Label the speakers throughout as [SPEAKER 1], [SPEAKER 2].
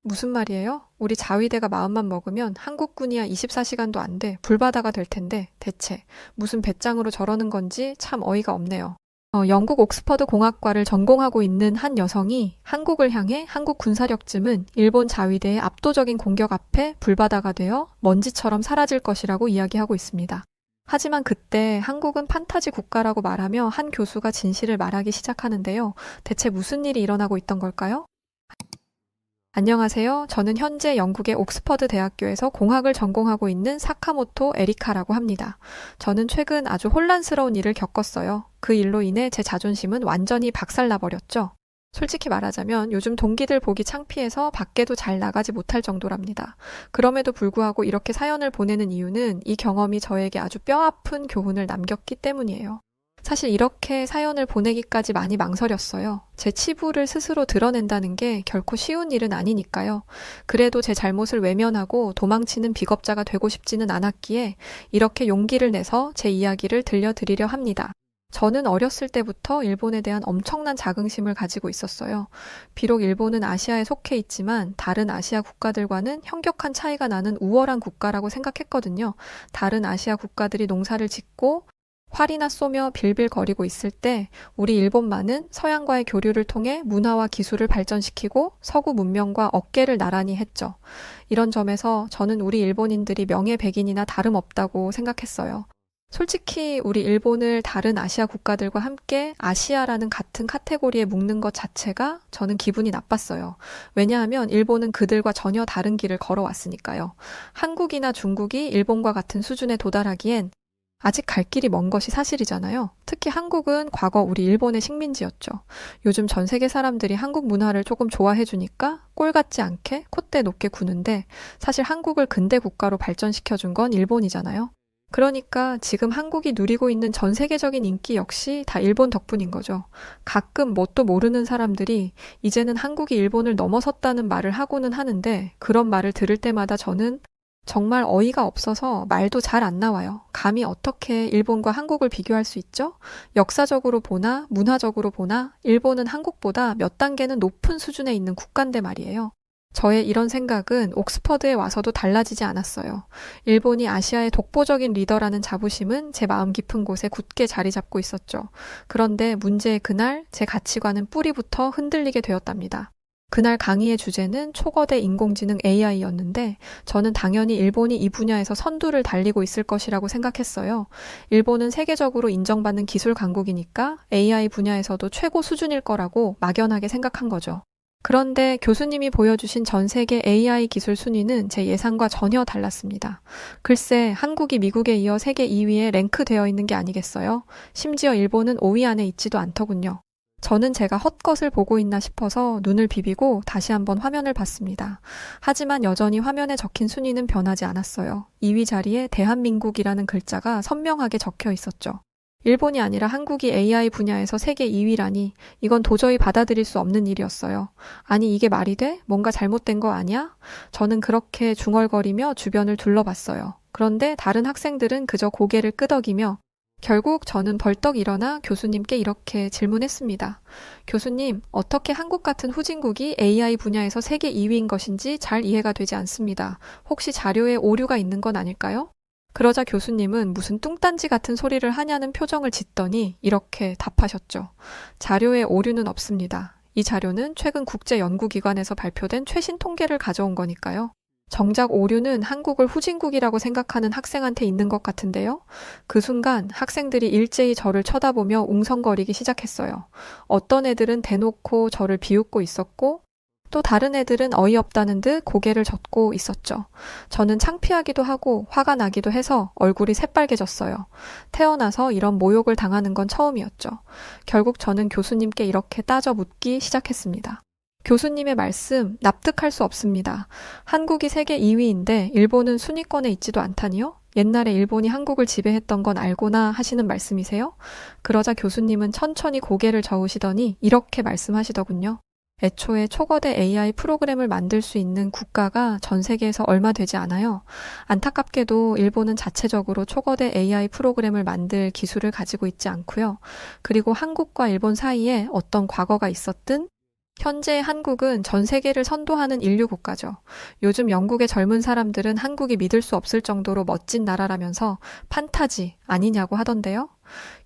[SPEAKER 1] 무슨 말이에요? 우리 자위대가 마음만 먹으면 한국군이야 24시간도 안 돼. 불바다가 될 텐데 대체 무슨 배짱으로 저러는 건지 참 어이가 없네요. 영국 옥스퍼드 공학과를 전공하고 있는 한 여성이 한국을 향해 한국 군사력쯤은 일본 자위대의 압도적인 공격 앞에 불바다가 되어 먼지처럼 사라질 것이라고 이야기하고 있습니다. 하지만 그때 한국은 판타지 국가라고 말하며 한 교수가 진실을 말하기 시작하는데요. 대체 무슨 일이 일어나고 있던 걸까요? 안녕하세요. 저는 현재 영국의 옥스퍼드 대학교에서 공학을 전공하고 있는 사카모토 에리카라고 합니다. 저는 최근 아주 혼란스러운 일을 겪었어요. 그 일로 인해 제 자존심은 완전히 박살나버렸죠. 솔직히 말하자면 요즘 동기들 보기 창피해서 밖에도 잘 나가지 못할 정도랍니다. 그럼에도 불구하고 이렇게 사연을 보내는 이유는 이 경험이 저에게 아주 뼈아픈 교훈을 남겼기 때문이에요. 사실 이렇게 사연을 보내기까지 많이 망설였어요. 제 치부를 스스로 드러낸다는 게 결코 쉬운 일은 아니니까요. 그래도 제 잘못을 외면하고 도망치는 비겁자가 되고 싶지는 않았기에 이렇게 용기를 내서 제 이야기를 들려드리려 합니다. 저는 어렸을 때부터 일본에 대한 엄청난 자긍심을 가지고 있었어요. 비록 일본은 아시아에 속해 있지만 다른 아시아 국가들과는 현격한 차이가 나는 우월한 국가라고 생각했거든요. 다른 아시아 국가들이 농사를 짓고 활이나 쏘며 빌빌거리고 있을 때 우리 일본만은 서양과의 교류를 통해 문화와 기술을 발전시키고 서구 문명과 어깨를 나란히 했죠. 이런 점에서 저는 우리 일본인들이 명예백인이나 다름없다고 생각했어요. 솔직히 우리 일본을 다른 아시아 국가들과 함께 아시아라는 같은 카테고리에 묶는 것 자체가 저는 기분이 나빴어요. 왜냐하면 일본은 그들과 전혀 다른 길을 걸어왔으니까요. 한국이나 중국이 일본과 같은 수준에 도달하기엔 아직 갈 길이 먼 것이 사실이잖아요. 특히 한국은 과거 우리 일본의 식민지였죠. 요즘 전 세계 사람들이 한국 문화를 조금 좋아해주니까 꼴 같지 않게 콧대 높게 구는데 사실 한국을 근대 국가로 발전시켜준 건 일본이잖아요. 그러니까 지금 한국이 누리고 있는 전 세계적인 인기 역시 다 일본 덕분인 거죠. 가끔 뭣도 모르는 사람들이 이제는 한국이 일본을 넘어섰다는 말을 하고는 하는데 그런 말을 들을 때마다 저는 정말 어이가 없어서 말도 잘 안 나와요. 감히 어떻게 일본과 한국을 비교할 수 있죠? 역사적으로 보나 문화적으로 보나 일본은 한국보다 몇 단계는 높은 수준에 있는 국가인데 말이에요. 저의 이런 생각은 옥스퍼드에 와서도 달라지지 않았어요. 일본이 아시아의 독보적인 리더라는 자부심은 제 마음 깊은 곳에 굳게 자리 잡고 있었죠. 그런데 문제의 그날 제 가치관은 뿌리부터 흔들리게 되었답니다. 그날 강의의 주제는 초거대 인공지능 AI였는데 저는 당연히 일본이 이 분야에서 선두를 달리고 있을 것이라고 생각했어요. 일본은 세계적으로 인정받는 기술 강국이니까 AI 분야에서도 최고 수준일 거라고 막연하게 생각한 거죠. 그런데 교수님이 보여주신 전 세계 AI 기술 순위는 제 예상과 전혀 달랐습니다. 글쎄, 한국이 미국에 이어 세계 2위에 랭크되어 있는 게 아니겠어요? 심지어 일본은 5위 안에 있지도 않더군요. 저는 제가 헛것을 보고 있나 싶어서 눈을 비비고 다시 한번 화면을 봤습니다. 하지만 여전히 화면에 적힌 순위는 변하지 않았어요. 2위 자리에 대한민국이라는 글자가 선명하게 적혀 있었죠. 일본이 아니라 한국이 AI 분야에서 세계 2위라니 이건 도저히 받아들일 수 없는 일이었어요. 아니 이게 말이 돼? 뭔가 잘못된 거 아니야? 저는 그렇게 중얼거리며 주변을 둘러봤어요. 그런데 다른 학생들은 그저 고개를 끄덕이며 결국 저는 벌떡 일어나 교수님께 이렇게 질문했습니다. 교수님, 어떻게 한국 같은 후진국이 AI 분야에서 세계 2위인 것인지 잘 이해가 되지 않습니다. 혹시 자료에 오류가 있는 건 아닐까요? 그러자 교수님은 무슨 뚱딴지 같은 소리를 하냐는 표정을 짓더니 이렇게 답하셨죠. 자료에 오류는 없습니다. 이 자료는 최근 국제연구기관에서 발표된 최신 통계를 가져온 거니까요. 정작 오류는 한국을 후진국이라고 생각하는 학생한테 있는 것 같은데요. 그 순간 학생들이 일제히 저를 쳐다보며 웅성거리기 시작했어요. 어떤 애들은 대놓고 저를 비웃고 있었고 또 다른 애들은 어이없다는 듯 고개를 젓고 있었죠. 저는 창피하기도 하고 화가 나기도 해서 얼굴이 새빨개졌어요. 태어나서 이런 모욕을 당하는 건 처음이었죠. 결국 저는 교수님께 이렇게 따져 묻기 시작했습니다. 교수님의 말씀 납득할 수 없습니다. 한국이 세계 2위인데 일본은 순위권에 있지도 않다니요? 옛날에 일본이 한국을 지배했던 건 알고나 하시는 말씀이세요? 그러자 교수님은 천천히 고개를 저으시더니 이렇게 말씀하시더군요. 애초에 초거대 AI 프로그램을 만들 수 있는 국가가 전 세계에서 얼마 되지 않아요. 안타깝게도 일본은 자체적으로 초거대 AI 프로그램을 만들 기술을 가지고 있지 않고요. 그리고 한국과 일본 사이에 어떤 과거가 있었든 현재 한국은 전 세계를 선도하는 인류 국가죠. 요즘 영국의 젊은 사람들은 한국이 믿을 수 없을 정도로 멋진 나라라면서 판타지 아니냐고 하던데요.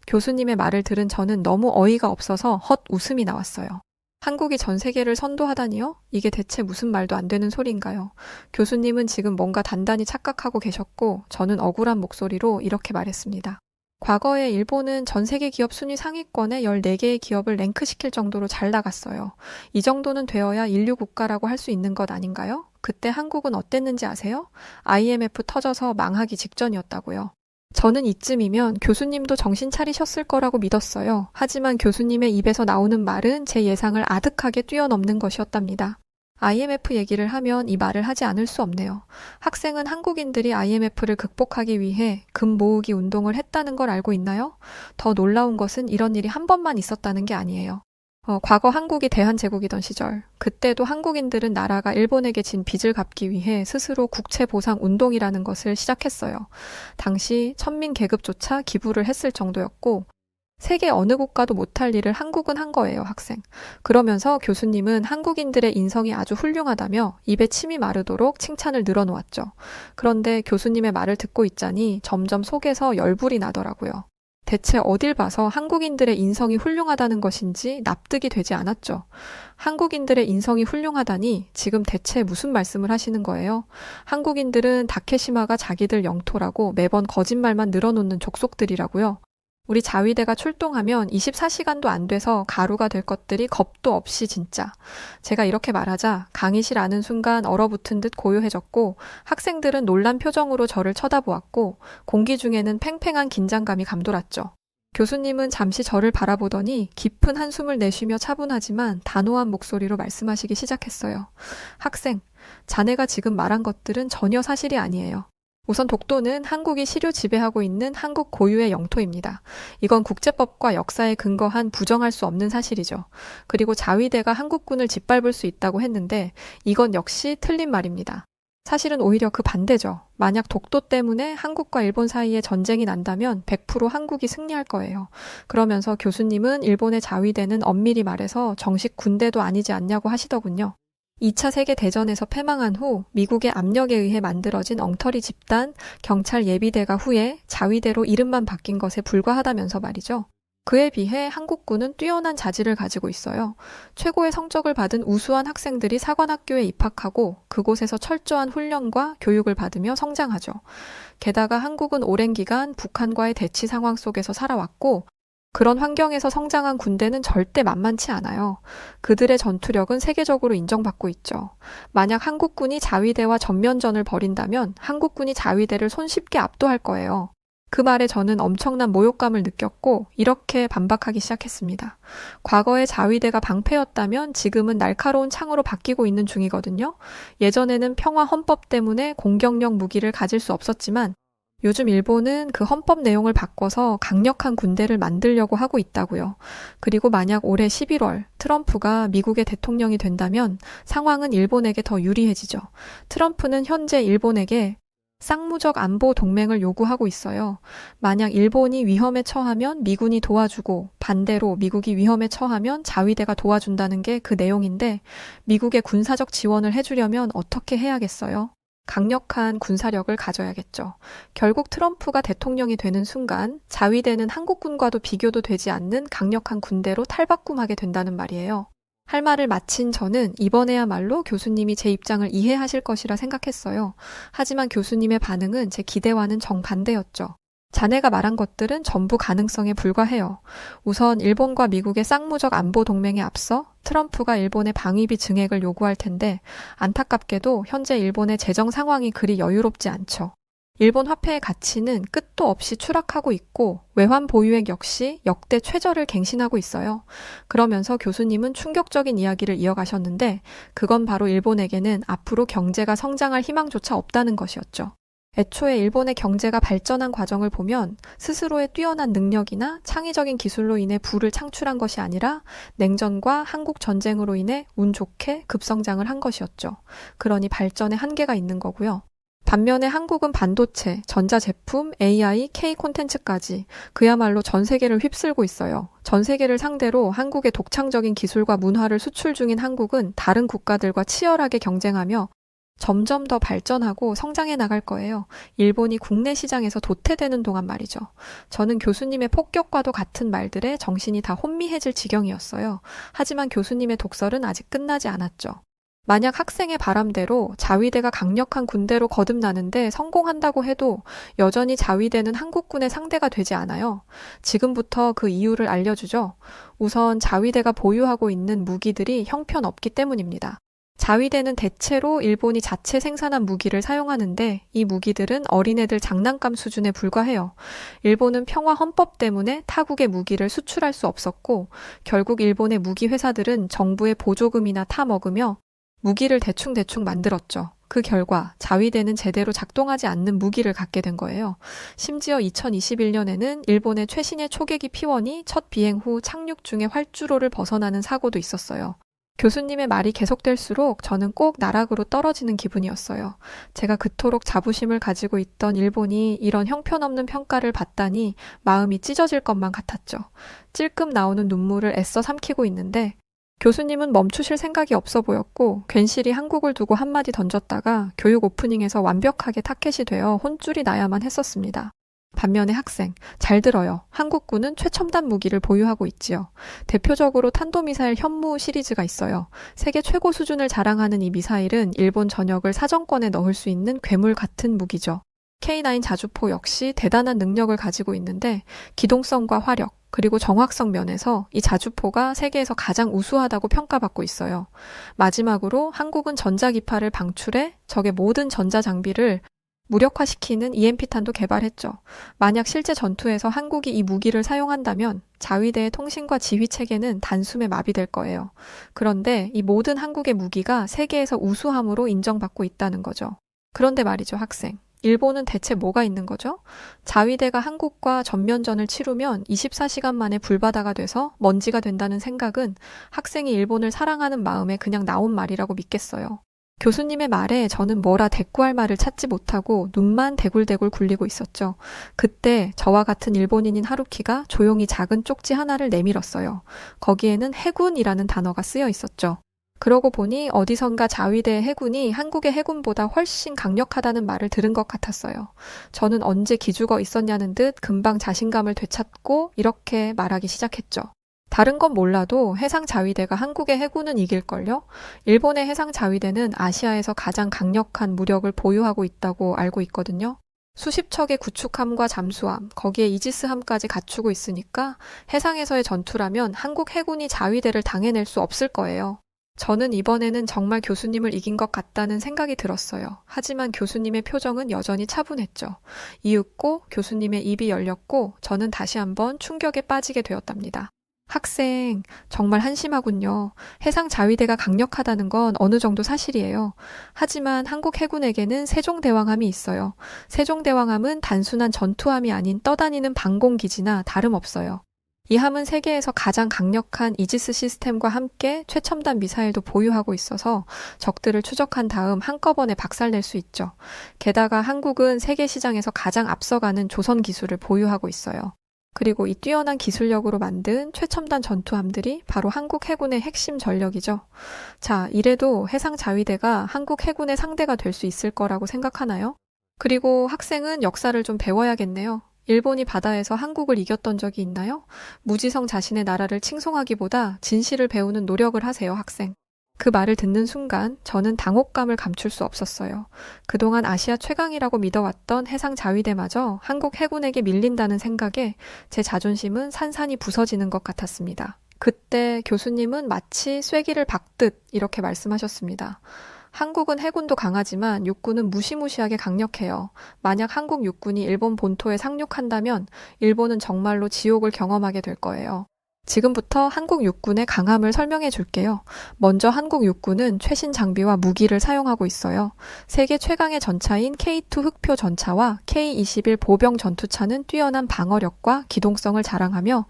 [SPEAKER 1] 교수님의 말을 들은 저는 너무 어이가 없어서 헛 웃음이 나왔어요. 한국이 전 세계를 선도하다니요? 이게 대체 무슨 말도 안 되는 소리인가요? 교수님은 지금 뭔가 단단히 착각하고 계셨고 저는 억울한 목소리로 이렇게 말했습니다. 과거에 일본은 전 세계 기업 순위 상위권에 14개의 기업을 랭크시킬 정도로 잘 나갔어요. 이 정도는 되어야 인류 국가라고 할 수 있는 것 아닌가요? 그때 한국은 어땠는지 아세요? IMF 터져서 망하기 직전이었다고요. 저는 이쯤이면 교수님도 정신 차리셨을 거라고 믿었어요. 하지만 교수님의 입에서 나오는 말은 제 예상을 아득하게 뛰어넘는 것이었답니다. IMF 얘기를 하면 이 말을 하지 않을 수 없네요. 학생은 한국인들이 IMF를 극복하기 위해 금 모으기 운동을 했다는 걸 알고 있나요? 더 놀라운 것은 이런 일이 한 번만 있었다는 게 아니에요. 과거 한국이 대한제국이던 시절, 그때도 한국인들은 나라가 일본에게 진 빚을 갚기 위해 스스로 국채보상 운동이라는 것을 시작했어요. 당시 천민 계급조차 기부를 했을 정도였고, 세계 어느 국가도 못할 일을 한국은 한 거예요, 학생. 그러면서 교수님은 한국인들의 인성이 아주 훌륭하다며 입에 침이 마르도록 칭찬을 늘어놓았죠. 그런데 교수님의 말을 듣고 있자니 점점 속에서 열불이 나더라고요. 대체 어딜 봐서 한국인들의 인성이 훌륭하다는 것인지 납득이 되지 않았죠. 한국인들의 인성이 훌륭하다니 지금 대체 무슨 말씀을 하시는 거예요? 한국인들은 다케시마가 자기들 영토라고 매번 거짓말만 늘어놓는 족속들이라고요. 우리 자위대가 출동하면 24시간도 안 돼서 가루가 될 것들이 겁도 없이 진짜. 제가 이렇게 말하자 강의실 아는 순간 얼어붙은 듯 고요해졌고 학생들은 놀란 표정으로 저를 쳐다보았고 공기 중에는 팽팽한 긴장감이 감돌았죠. 교수님은 잠시 저를 바라보더니 깊은 한숨을 내쉬며 차분하지만 단호한 목소리로 말씀하시기 시작했어요. 학생, 자네가 지금 말한 것들은 전혀 사실이 아니에요. 우선 독도는 한국이 시류 지배하고 있는 한국 고유의 영토입니다. 이건 국제법과 역사에 근거한 부정할 수 없는 사실이죠. 그리고 자위대가 한국군을 짓밟을 수 있다고 했는데 이건 역시 틀린 말입니다. 사실은 오히려 그 반대죠. 만약 독도 때문에 한국과 일본 사이에 전쟁이 난다면 100% 한국이 승리할 거예요. 그러면서 교수님은 일본의 자위대는 엄밀히 말해서 정식 군대도 아니지 않냐고 하시더군요. 2차 세계대전에서 패망한 후 미국의 압력에 의해 만들어진 엉터리 집단, 경찰 예비대가 후에 자위대로 이름만 바뀐 것에 불과하다면서 말이죠. 그에 비해 한국군은 뛰어난 자질을 가지고 있어요. 최고의 성적을 받은 우수한 학생들이 사관학교에 입학하고 그곳에서 철저한 훈련과 교육을 받으며 성장하죠. 게다가 한국은 오랜 기간 북한과의 대치 상황 속에서 살아왔고 그런 환경에서 성장한 군대는 절대 만만치 않아요. 그들의 전투력은 세계적으로 인정받고 있죠. 만약 한국군이 자위대와 전면전을 벌인다면 한국군이 자위대를 손쉽게 압도할 거예요. 그 말에 저는 엄청난 모욕감을 느꼈고 이렇게 반박하기 시작했습니다. 과거에 자위대가 방패였다면 지금은 날카로운 창으로 바뀌고 있는 중이거든요. 예전에는 평화 헌법 때문에 공격력 무기를 가질 수 없었지만 요즘 일본은 그 헌법 내용을 바꿔서 강력한 군대를 만들려고 하고 있다고요. 그리고 만약 올해 11월 트럼프가 미국의 대통령이 된다면 상황은 일본에게 더 유리해지죠. 트럼프는 현재 일본에게 쌍무적 안보 동맹을 요구하고 있어요. 만약 일본이 위험에 처하면 미군이 도와주고 반대로 미국이 위험에 처하면 자위대가 도와준다는 게 그 내용인데 미국의 군사적 지원을 해주려면 어떻게 해야겠어요? 강력한 군사력을 가져야겠죠. 결국 트럼프가 대통령이 되는 순간 자위대는 한국군과도 비교도 되지 않는 강력한 군대로 탈바꿈하게 된다는 말이에요. 할 말을 마친 저는 이번에야말로 교수님이 제 입장을 이해하실 것이라 생각했어요. 하지만 교수님의 반응은 제 기대와는 정반대였죠. 자네가 말한 것들은 전부 가능성에 불과해요. 우선 일본과 미국의 쌍무적 안보 동맹에 앞서 트럼프가 일본의 방위비 증액을 요구할 텐데 안타깝게도 현재 일본의 재정 상황이 그리 여유롭지 않죠. 일본 화폐의 가치는 끝도 없이 추락하고 있고 외환 보유액 역시 역대 최저를 갱신하고 있어요. 그러면서 교수님은 충격적인 이야기를 이어가셨는데 그건 바로 일본에게는 앞으로 경제가 성장할 희망조차 없다는 것이었죠. 애초에 일본의 경제가 발전한 과정을 보면 스스로의 뛰어난 능력이나 창의적인 기술로 인해 부를 창출한 것이 아니라 냉전과 한국 전쟁으로 인해 운 좋게 급성장을 한 것이었죠. 그러니 발전에 한계가 있는 거고요. 반면에 한국은 반도체, 전자제품, AI, K 콘텐츠까지 그야말로 전 세계를 휩쓸고 있어요. 전 세계를 상대로 한국의 독창적인 기술과 문화를 수출 중인 한국은 다른 국가들과 치열하게 경쟁하며 점점 더 발전하고 성장해 나갈 거예요. 일본이 국내 시장에서 도태되는 동안 말이죠. 저는 교수님의 폭격과도 같은 말들에 정신이 다 혼미해질 지경이었어요. 하지만 교수님의 독설은 아직 끝나지 않았죠. 만약 학생의 바람대로 자위대가 강력한 군대로 거듭나는데 성공한다고 해도 여전히 자위대는 한국군의 상대가 되지 않아요. 지금부터 그 이유를 알려주죠. 우선 자위대가 보유하고 있는 무기들이 형편없기 때문입니다. 자위대는 대체로 일본이 자체 생산한 무기를 사용하는데 이 무기들은 어린애들 장난감 수준에 불과해요. 일본은 평화 헌법 때문에 타국의 무기를 수출할 수 없었고 결국 일본의 무기 회사들은 정부의 보조금이나 타먹으며 무기를 대충대충 만들었죠. 그 결과 자위대는 제대로 작동하지 않는 무기를 갖게 된 거예요. 심지어 2021년에는 일본의 최신의 초계기 P1이 첫 비행 후 착륙 중에 활주로를 벗어나는 사고도 있었어요. 교수님의 말이 계속될수록 저는 꼭 나락으로 떨어지는 기분이었어요. 제가 그토록 자부심을 가지고 있던 일본이 이런 형편없는 평가를 받다니 마음이 찢어질 것만 같았죠. 찔끔 나오는 눈물을 애써 삼키고 있는데 교수님은 멈추실 생각이 없어 보였고 괜시리 한국을 두고 한마디 던졌다가 교육 오프닝에서 완벽하게 타켓이 되어 혼쭐이 나야만 했었습니다. 반면에 학생, 잘 들어요. 한국군은 최첨단 무기를 보유하고 있지요. 대표적으로 탄도미사일 현무 시리즈가 있어요. 세계 최고 수준을 자랑하는 이 미사일은 일본 전역을 사정권에 넣을 수 있는 괴물 같은 무기죠. K9 자주포 역시 대단한 능력을 가지고 있는데 기동성과 화력, 그리고 정확성 면에서 이 자주포가 세계에서 가장 우수하다고 평가받고 있어요. 마지막으로 한국은 전자기파를 방출해 적의 모든 전자장비를 무력화시키는 EMP탄도 개발했죠. 만약 실제 전투에서 한국이 이 무기를 사용한다면 자위대의 통신과 지휘 체계는 단숨에 마비될 거예요. 그런데 이 모든 한국의 무기가 세계에서 우수함으로 인정받고 있다는 거죠. 그런데 말이죠, 학생. 일본은 대체 뭐가 있는 거죠? 자위대가 한국과 전면전을 치르면 24시간 만에 불바다가 돼서 먼지가 된다는 생각은 학생이 일본을 사랑하는 마음에 그냥 나온 말이라고 믿겠어요. 교수님의 말에 저는 뭐라 대꾸할 말을 찾지 못하고 눈만 대굴대굴 굴리고 있었죠. 그때 저와 같은 일본인인 하루키가 조용히 작은 쪽지 하나를 내밀었어요. 거기에는 해군이라는 단어가 쓰여 있었죠. 그러고 보니 어디선가 자위대의 해군이 한국의 해군보다 훨씬 강력하다는 말을 들은 것 같았어요. 저는 언제 기죽어 있었냐는 듯 금방 자신감을 되찾고 이렇게 말하기 시작했죠. 다른 건 몰라도 해상 자위대가 한국의 해군은 이길걸요? 일본의 해상 자위대는 아시아에서 가장 강력한 무력을 보유하고 있다고 알고 있거든요. 수십 척의 구축함과 잠수함, 거기에 이지스함까지 갖추고 있으니까 해상에서의 전투라면 한국 해군이 자위대를 당해낼 수 없을 거예요. 저는 이번에는 정말 교수님을 이긴 것 같다는 생각이 들었어요. 하지만 교수님의 표정은 여전히 차분했죠. 이윽고 교수님의 입이 열렸고 저는 다시 한번 충격에 빠지게 되었답니다. 학생, 정말 한심하군요. 해상 자위대가 강력하다는 건 어느 정도 사실이에요. 하지만 한국 해군에게는 세종대왕함이 있어요. 세종대왕함은 단순한 전투함이 아닌 떠다니는 방공기지나 다름없어요. 이 함은 세계에서 가장 강력한 이지스 시스템과 함께 최첨단 미사일도 보유하고 있어서 적들을 추적한 다음 한꺼번에 박살낼 수 있죠. 게다가 한국은 세계 시장에서 가장 앞서가는 조선 기술을 보유하고 있어요. 그리고 이 뛰어난 기술력으로 만든 최첨단 전투함들이 바로 한국 해군의 핵심 전력이죠. 자, 이래도 해상 자위대가 한국 해군의 상대가 될 수 있을 거라고 생각하나요? 그리고 학생은 역사를 좀 배워야겠네요. 일본이 바다에서 한국을 이겼던 적이 있나요? 무지성 자신의 나라를 칭송하기보다 진실을 배우는 노력을 하세요, 학생. 그 말을 듣는 순간 저는 당혹감을 감출 수 없었어요. 그동안 아시아 최강이라고 믿어왔던 해상 자위대마저 한국 해군에게 밀린다는 생각에 제 자존심은 산산이 부서지는 것 같았습니다. 그때 교수님은 마치 쐐기를 박듯 이렇게 말씀하셨습니다. 한국은 해군도 강하지만 육군은 무시무시하게 강력해요. 만약 한국 육군이 일본 본토에 상륙한다면 일본은 정말로 지옥을 경험하게 될 거예요. 지금부터 한국 육군의 강함을 설명해 줄게요. 먼저 한국 육군은 최신 장비와 무기를 사용하고 있어요. 세계 최강의 전차인 K2 흑표 전차와 K21 보병 전투차는 뛰어난 방어력과 기동성을 자랑하며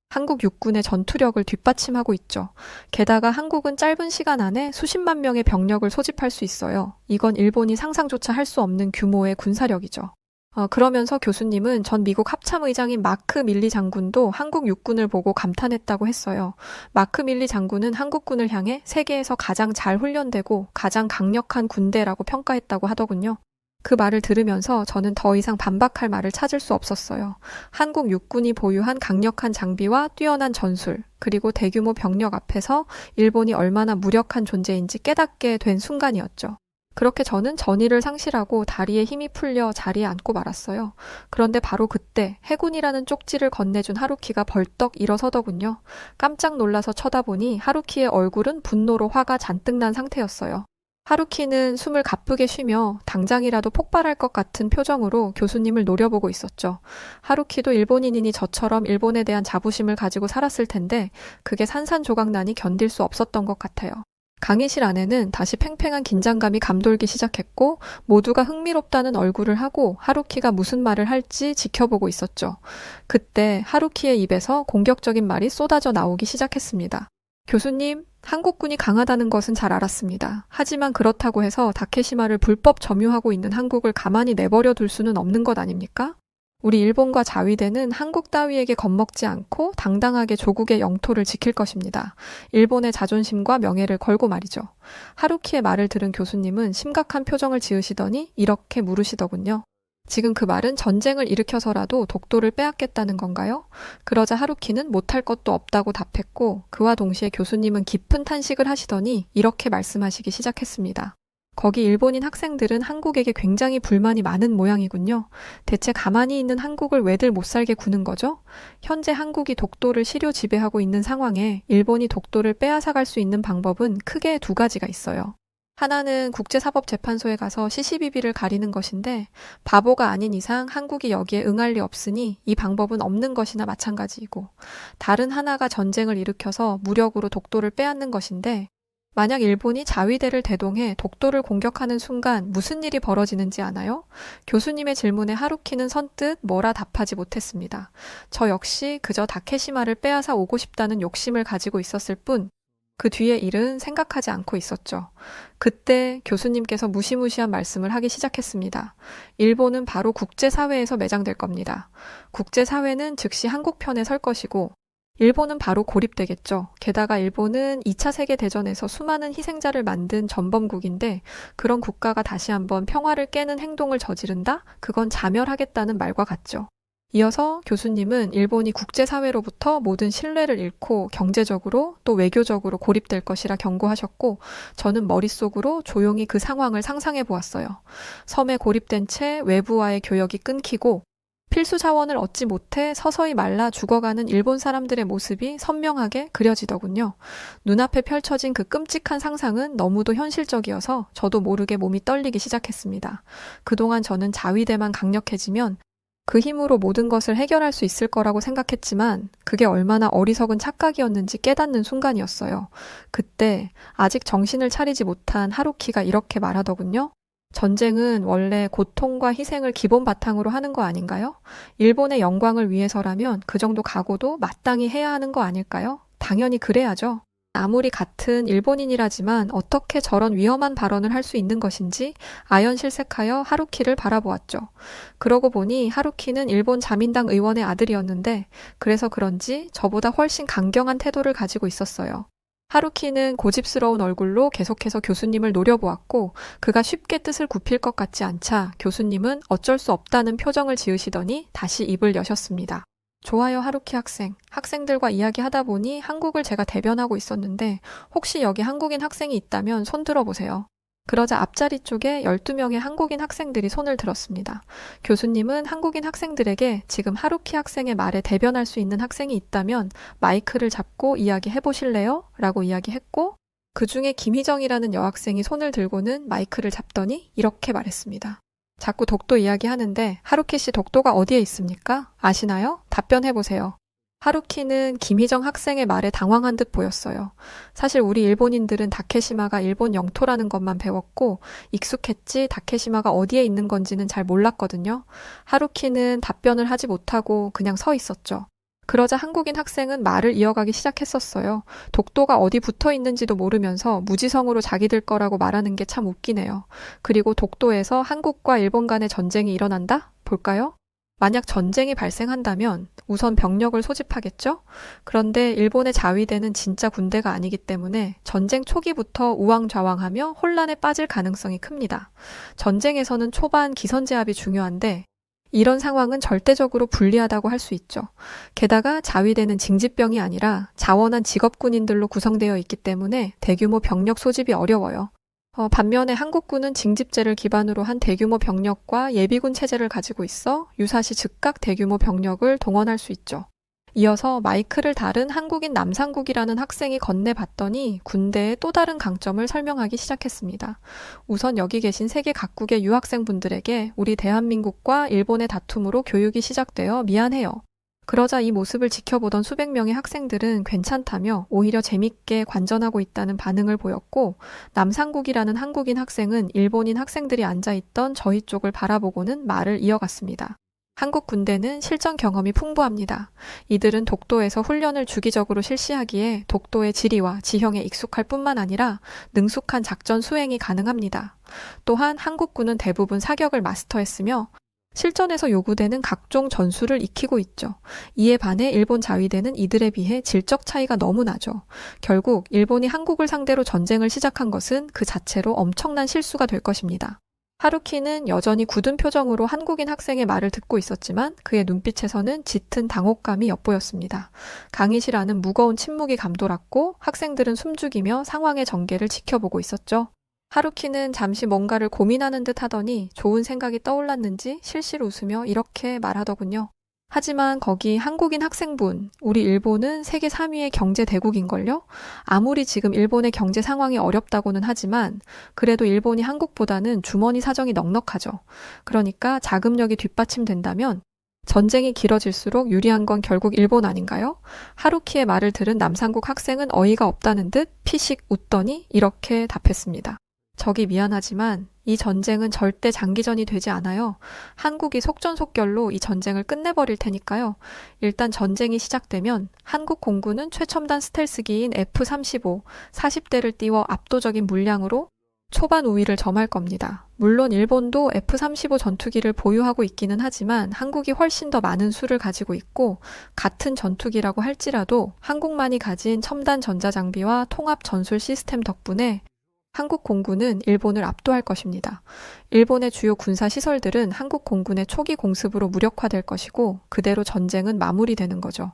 [SPEAKER 1] 한국 육군의 전투력을 뒷받침하고 있죠. 게다가 한국은 짧은 시간 안에 수십만 명의 병력을 소집할 수 있어요. 이건 일본이 상상조차 할 수 없는 규모의 군사력이죠. 그러면서 교수님은 전 미국 합참의장인 마크 밀리 장군도 한국 육군을 보고 감탄했다고 했어요. 마크 밀리 장군은 한국군을 향해 세계에서 가장 잘 훈련되고 가장 강력한 군대라고 평가했다고 하더군요. 그 말을 들으면서 저는 더 이상 반박할 말을 찾을 수 없었어요. 한국 육군이 보유한 강력한 장비와 뛰어난 전술, 그리고 대규모 병력 앞에서 일본이 얼마나 무력한 존재인지 깨닫게 된 순간이었죠. 그렇게 저는 전의를 상실하고 다리에 힘이 풀려 자리에 앉고 말았어요. 그런데 바로 그때 해군이라는 쪽지를 건네준 하루키가 벌떡 일어서더군요. 깜짝 놀라서 쳐다보니 하루키의 얼굴은 분노로 화가 잔뜩 난 상태였어요. 하루키는 숨을 가쁘게 쉬며 당장이라도 폭발할 것 같은 표정으로 교수님을 노려보고 있었죠. 하루키도 일본인이니 저처럼 일본에 대한 자부심을 가지고 살았을 텐데 그게 산산조각나니 견딜 수 없었던 것 같아요. 강의실 안에는 다시 팽팽한 긴장감이 감돌기 시작했고 모두가 흥미롭다는 얼굴을 하고 하루키가 무슨 말을 할지 지켜보고 있었죠. 그때 하루키의 입에서 공격적인 말이 쏟아져 나오기 시작했습니다. 교수님, 한국군이 강하다는 것은 잘 알았습니다. 하지만 그렇다고 해서 다케시마를 불법 점유하고 있는 한국을 가만히 내버려 둘 수는 없는 것 아닙니까? 우리 일본과 자위대는 한국 따위에게 겁먹지 않고 당당하게 조국의 영토를 지킬 것입니다. 일본의 자존심과 명예를 걸고 말이죠. 하루키의 말을 들은 교수님은 심각한 표정을 지으시더니 이렇게 물으시더군요. 지금 그 말은 전쟁을 일으켜서라도 독도를 빼앗겠다는 건가요? 그러자 하루키는 못할 것도 없다고 답했고 그와 동시에 교수님은 깊은 탄식을 하시더니 이렇게 말씀하시기 시작했습니다. 거기 일본인 학생들은 한국에게 굉장히 불만이 많은 모양이군요. 대체 가만히 있는 한국을 왜들 못 살게 구는 거죠? 현재 한국이 독도를 시료 지배하고 있는 상황에 일본이 독도를 빼앗아갈 수 있는 방법은 크게 두 가지가 있어요. 하나는 국제사법재판소에 가서 시시비비를 가리는 것인데 바보가 아닌 이상 한국이 여기에 응할 리 없으니 이 방법은 없는 것이나 마찬가지이고 다른 하나가 전쟁을 일으켜서 무력으로 독도를 빼앗는 것인데 만약 일본이 자위대를 대동해 독도를 공격하는 순간 무슨 일이 벌어지는지 아나요? 교수님의 질문에 하루키는 선뜻 뭐라 답하지 못했습니다. 저 역시 그저 다케시마를 빼앗아 오고 싶다는 욕심을 가지고 있었을 뿐 그 뒤의 일은 생각하지 않고 있었죠. 그때 교수님께서 무시무시한 말씀을 하기 시작했습니다. 일본은 바로 국제사회에서 매장될 겁니다. 국제사회는 즉시 한국 편에 설 것이고 일본은 바로 고립되겠죠. 게다가 일본은 2차 세계대전에서 수많은 희생자를 만든 전범국인데 그런 국가가 다시 한번 평화를 깨는 행동을 저지른다? 그건 자멸하겠다는 말과 같죠. 이어서 교수님은 일본이 국제사회로부터 모든 신뢰를 잃고 경제적으로 또 외교적으로 고립될 것이라 경고하셨고 저는 머릿속으로 조용히 그 상황을 상상해 보았어요. 섬에 고립된 채 외부와의 교역이 끊기고 필수 자원을 얻지 못해 서서히 말라 죽어가는 일본 사람들의 모습이 선명하게 그려지더군요. 눈앞에 펼쳐진 그 끔찍한 상상은 너무도 현실적이어서 저도 모르게 몸이 떨리기 시작했습니다. 그동안 저는 자위대만 강력해지면 그 힘으로 모든 것을 해결할 수 있을 거라고 생각했지만 그게 얼마나 어리석은 착각이었는지 깨닫는 순간이었어요. 그때 아직 정신을 차리지 못한 하루키가 이렇게 말하더군요. 전쟁은 원래 고통과 희생을 기본 바탕으로 하는 거 아닌가요? 일본의 영광을 위해서라면 그 정도 각오도 마땅히 해야 하는 거 아닐까요? 당연히 그래야죠. 아무리 같은 일본인이라지만 어떻게 저런 위험한 발언을 할 수 있는 것인지 아연실색하여 하루키를 바라보았죠. 그러고 보니 하루키는 일본 자민당 의원의 아들이었는데 그래서 그런지 저보다 훨씬 강경한 태도를 가지고 있었어요. 하루키는 고집스러운 얼굴로 계속해서 교수님을 노려보았고 그가 쉽게 뜻을 굽힐 것 같지 않자 교수님은 어쩔 수 없다는 표정을 지으시더니 다시 입을 여셨습니다. 좋아요, 하루키 학생. 학생들과 이야기하다 보니 한국을 제가 대변하고 있었는데 혹시 여기 한국인 학생이 있다면 손 들어보세요. 그러자 앞자리 쪽에 12명의 한국인 학생들이 손을 들었습니다. 교수님은 한국인 학생들에게 지금 하루키 학생의 말에 대변할 수 있는 학생이 있다면 마이크를 잡고 이야기해 보실래요? 라고 이야기했고 그 중에 김희정이라는 여학생이 손을 들고는 마이크를 잡더니 이렇게 말했습니다. 자꾸 독도 이야기하는데 하루키 씨 독도가 어디에 있습니까? 아시나요? 답변해보세요. 하루키는 김희정 학생의 말에 당황한 듯 보였어요. 사실 우리 일본인들은 다케시마가 일본 영토라는 것만 배웠고 익숙했지 다케시마가 어디에 있는 건지는 잘 몰랐거든요. 하루키는 답변을 하지 못하고 그냥 서 있었죠. 그러자 한국인 학생은 말을 이어가기 시작했었어요. 독도가 어디 붙어 있는지도 모르면서 무지성으로 자기들 거라고 말하는 게 참 웃기네요. 그리고 독도에서 한국과 일본 간의 전쟁이 일어난다? 볼까요? 만약 전쟁이 발생한다면 우선 병력을 소집하겠죠? 그런데 일본의 자위대는 진짜 군대가 아니기 때문에 전쟁 초기부터 우왕좌왕하며 혼란에 빠질 가능성이 큽니다. 전쟁에서는 초반 기선제압이 중요한데 이런 상황은 절대적으로 불리하다고 할 수 있죠. 게다가 자위대는 징집병이 아니라 자원한 직업군인들로 구성되어 있기 때문에 대규모 병력 소집이 어려워요. 반면에 한국군은 징집제를 기반으로 한 대규모 병력과 예비군 체제를 가지고 있어 유사시 즉각 대규모 병력을 동원할 수 있죠. 이어서 마이크를 다룬 한국인 남상국이라는 학생이 건네봤더니 군대의 또 다른 강점을 설명하기 시작했습니다. 우선 여기 계신 세계 각국의 유학생분들에게 우리 대한민국과 일본의 다툼으로 교육이 시작되어 미안해요. 그러자 이 모습을 지켜보던 수백 명의 학생들은 괜찮다며 오히려 재밌게 관전하고 있다는 반응을 보였고, 남상국이라는 한국인 학생은 일본인 학생들이 앉아있던 저희 쪽을 바라보고는 말을 이어갔습니다. 한국 군대는 실전 경험이 풍부합니다. 이들은 독도에서 훈련을 주기적으로 실시하기에 독도의 지리와 지형에 익숙할 뿐만 아니라 능숙한 작전 수행이 가능합니다. 또한 한국군은 대부분 사격을 마스터했으며 실전에서 요구되는 각종 전술을 익히고 있죠. 이에 반해 일본 자위대는 이들에 비해 질적 차이가 너무 나죠. 결국 일본이 한국을 상대로 전쟁을 시작한 것은 그 자체로 엄청난 실수가 될 것입니다. 하루키는 여전히 굳은 표정으로 한국인 학생의 말을 듣고 있었지만 그의 눈빛에서는 짙은 당혹감이 엿보였습니다. 강의실안은 무거운 침묵이 감돌았고 학생들은 숨죽이며 상황의 전개를 지켜보고 있었죠. 하루키는 잠시 뭔가를 고민하는 듯 하더니 좋은 생각이 떠올랐는지 실실 웃으며 이렇게 말하더군요. 하지만 거기 한국인 학생분, 우리 일본은 세계 3위의 경제 대국인걸요? 아무리 지금 일본의 경제 상황이 어렵다고는 하지만 그래도 일본이 한국보다는 주머니 사정이 넉넉하죠. 그러니까 자금력이 뒷받침된다면 전쟁이 길어질수록 유리한 건 결국 일본 아닌가요? 하루키의 말을 들은 남상국 학생은 어이가 없다는 듯 피식 웃더니 이렇게 답했습니다. 저기 미안하지만 이 전쟁은 절대 장기전이 되지 않아요. 한국이 속전속결로 이 전쟁을 끝내버릴 테니까요. 일단 전쟁이 시작되면 한국 공군은 최첨단 스텔스기인 F-35, 40대를 띄워 압도적인 물량으로 초반 우위를 점할 겁니다. 물론 일본도 F-35 전투기를 보유하고 있기는 하지만 한국이 훨씬 더 많은 수를 가지고 있고 같은 전투기라고 할지라도 한국만이 가진 첨단 전자장비와 통합 전술 시스템 덕분에 한국 공군은 일본을 압도할 것입니다. 일본의 주요 군사 시설들은 한국 공군의 초기 공습으로 무력화될 것이고 그대로 전쟁은 마무리되는 거죠.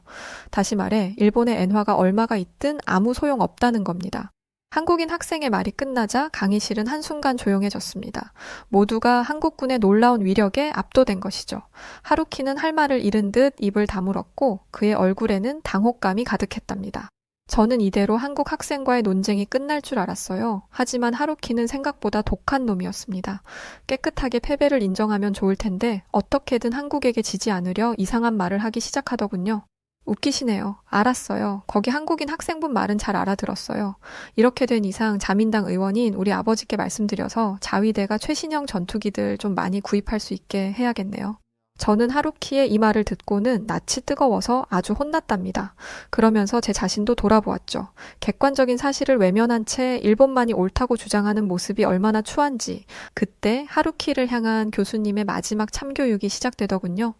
[SPEAKER 1] 다시 말해 일본의 엔화가 얼마가 있든 아무 소용 없다는 겁니다. 한국인 학생의 말이 끝나자 강의실은 한순간 조용해졌습니다. 모두가 한국군의 놀라운 위력에 압도된 것이죠. 하루키는 할 말을 잃은 듯 입을 다물었고 그의 얼굴에는 당혹감이 가득했답니다. 저는 이대로 한국 학생과의 논쟁이 끝날 줄 알았어요. 하지만 하루키는 생각보다 독한 놈이었습니다. 깨끗하게 패배를 인정하면 좋을 텐데 어떻게든 한국에게 지지 않으려 이상한 말을 하기 시작하더군요. 웃기시네요. 알았어요. 거기 한국인 학생분 말은 잘 알아들었어요. 이렇게 된 이상 자민당 의원인 우리 아버지께 말씀드려서 자위대가 최신형 전투기들 좀 많이 구입할 수 있게 해야겠네요. 저는 하루키의 이 말을 듣고는 낯이 뜨거워서 아주 혼났답니다. 그러면서 제 자신도 돌아보았죠. 객관적인 사실을 외면한 채 일본만이 옳다고 주장하는 모습이 얼마나 추한지 그때 하루키를 향한 교수님의 마지막 참교육이 시작되더군요.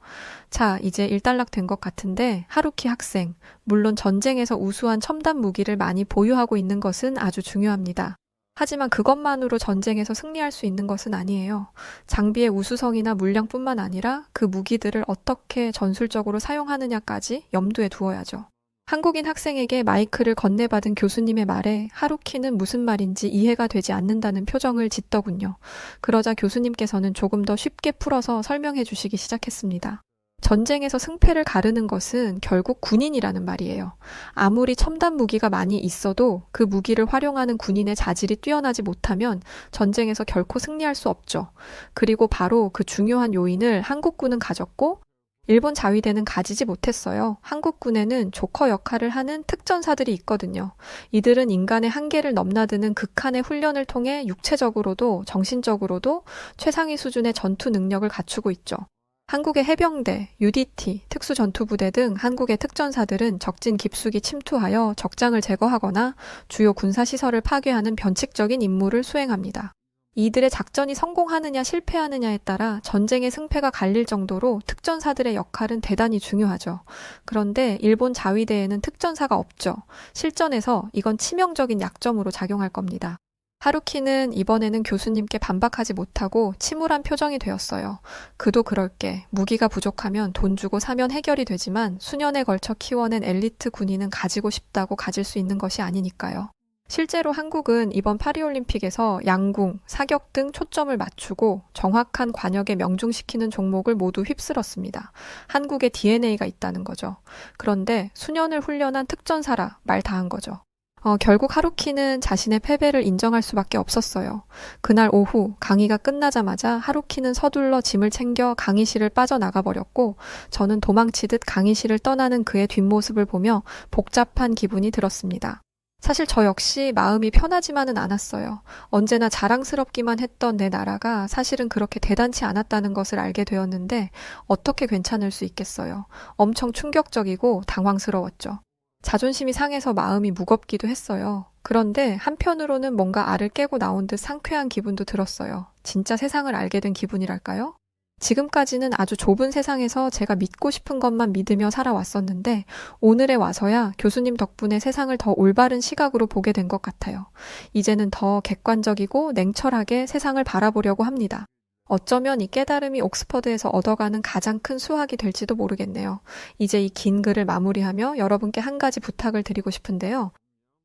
[SPEAKER 1] 자, 이제 일단락된 것 같은데 하루키 학생, 물론 전쟁에서 우수한 첨단 무기를 많이 보유하고 있는 것은 아주 중요합니다. 하지만 그것만으로 전쟁에서 승리할 수 있는 것은 아니에요. 장비의 우수성이나 물량뿐만 아니라 그 무기들을 어떻게 전술적으로 사용하느냐까지 염두에 두어야죠. 한국인 학생에게 마이크를 건네받은 교수님의 말에 하루키는 무슨 말인지 이해가 되지 않는다는 표정을 짓더군요. 그러자 교수님께서는 조금 더 쉽게 풀어서 설명해 주시기 시작했습니다. 전쟁에서 승패를 가르는 것은 결국 군인이라는 말이에요. 아무리 첨단 무기가 많이 있어도 그 무기를 활용하는 군인의 자질이 뛰어나지 못하면 전쟁에서 결코 승리할 수 없죠. 그리고 바로 그 중요한 요인을 한국군은 가졌고 일본 자위대는 가지지 못했어요. 한국군에는 조커 역할을 하는 특전사들이 있거든요. 이들은 인간의 한계를 넘나드는 극한의 훈련을 통해 육체적으로도 정신적으로도 최상위 수준의 전투 능력을 갖추고 있죠. 한국의 해병대, UDT, 특수전투부대 등 한국의 특전사들은 적진 깊숙이 침투하여 적장을 제거하거나 주요 군사시설을 파괴하는 변칙적인 임무를 수행합니다. 이들의 작전이 성공하느냐 실패하느냐에 따라 전쟁의 승패가 갈릴 정도로 특전사들의 역할은 대단히 중요하죠. 그런데 일본 자위대에는 특전사가 없죠. 실전에서 이건 치명적인 약점으로 작용할 겁니다. 하루키는 이번에는 교수님께 반박하지 못하고 침울한 표정이 되었어요. 그도 그럴게. 무기가 부족하면 돈 주고 사면 해결이 되지만 수년에 걸쳐 키워낸 엘리트 군인은 가지고 싶다고 가질 수 있는 것이 아니니까요. 실제로 한국은 이번 파리올림픽에서 양궁, 사격 등 초점을 맞추고 정확한 관역에 명중시키는 종목을 모두 휩쓸었습니다. 한국의 DNA가 있다는 거죠. 그런데 수년을 훈련한 특전사라 말 다 한 거죠. 결국 하루키는 자신의 패배를 인정할 수밖에 없었어요. 그날 오후 강의가 끝나자마자 하루키는 서둘러 짐을 챙겨 강의실을 빠져나가 버렸고 저는 도망치듯 강의실을 떠나는 그의 뒷모습을 보며 복잡한 기분이 들었습니다. 사실 저 역시 마음이 편하지만은 않았어요. 언제나 자랑스럽기만 했던 내 나라가 사실은 그렇게 대단치 않았다는 것을 알게 되었는데 어떻게 괜찮을 수 있겠어요. 엄청 충격적이고 당황스러웠죠. 자존심이 상해서 마음이 무겁기도 했어요. 그런데 한편으로는 뭔가 알을 깨고 나온 듯 상쾌한 기분도 들었어요. 진짜 세상을 알게 된 기분이랄까요? 지금까지는 아주 좁은 세상에서 제가 믿고 싶은 것만 믿으며 살아왔었는데 오늘에 와서야 교수님 덕분에 세상을 더 올바른 시각으로 보게 된 것 같아요. 이제는 더 객관적이고 냉철하게 세상을 바라보려고 합니다. 어쩌면 이 깨달음이 옥스퍼드에서 얻어가는 가장 큰 수확이 될지도 모르겠네요. 이제 이 긴 글을 마무리하며 여러분께 한 가지 부탁을 드리고 싶은데요.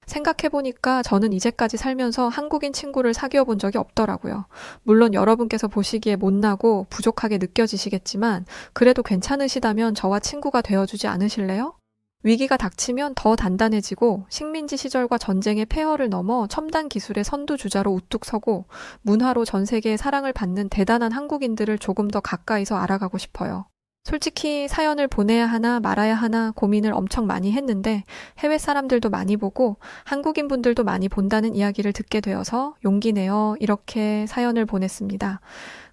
[SPEAKER 1] 생각해보니까 저는 이제까지 살면서 한국인 친구를 사귀어 본 적이 없더라고요. 물론 여러분께서 보시기에 못나고 부족하게 느껴지시겠지만 그래도 괜찮으시다면 저와 친구가 되어주지 않으실래요? 위기가 닥치면 더 단단해지고 식민지 시절과 전쟁의 폐허를 넘어 첨단 기술의 선두주자로 우뚝 서고 문화로 전 세계의 사랑을 받는 대단한 한국인들을 조금 더 가까이서 알아가고 싶어요. 솔직히 사연을 보내야 하나 말아야 하나 고민을 엄청 많이 했는데 해외 사람들도 많이 보고 한국인 분들도 많이 본다는 이야기를 듣게 되어서 용기 내어 이렇게 사연을 보냈습니다.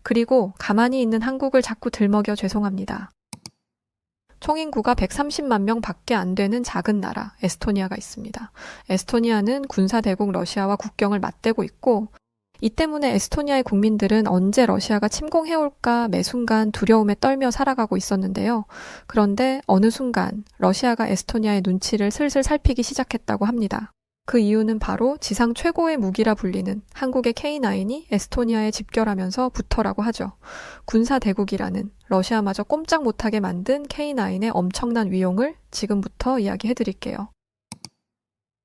[SPEAKER 1] 그리고 가만히 있는 한국을 자꾸 들먹여 죄송합니다. 총인구가 130만 명 밖에 안 되는 작은 나라 에스토니아가 있습니다. 에스토니아는 군사대국 러시아와 국경을 맞대고 있고 이 때문에 에스토니아의 국민들은 언제 러시아가 침공해올까 매 순간 두려움에 떨며 살아가고 있었는데요. 그런데 어느 순간 러시아가 에스토니아의 눈치를 슬슬 살피기 시작했다고 합니다. 그 이유는 바로 지상 최고의 무기라 불리는 한국의 K9이 에스토니아에 집결하면서 부터라고 하죠. 군사대국이라는 러시아마저 꼼짝 못하게 만든 K9의 엄청난 위용을 지금부터 이야기해드릴게요.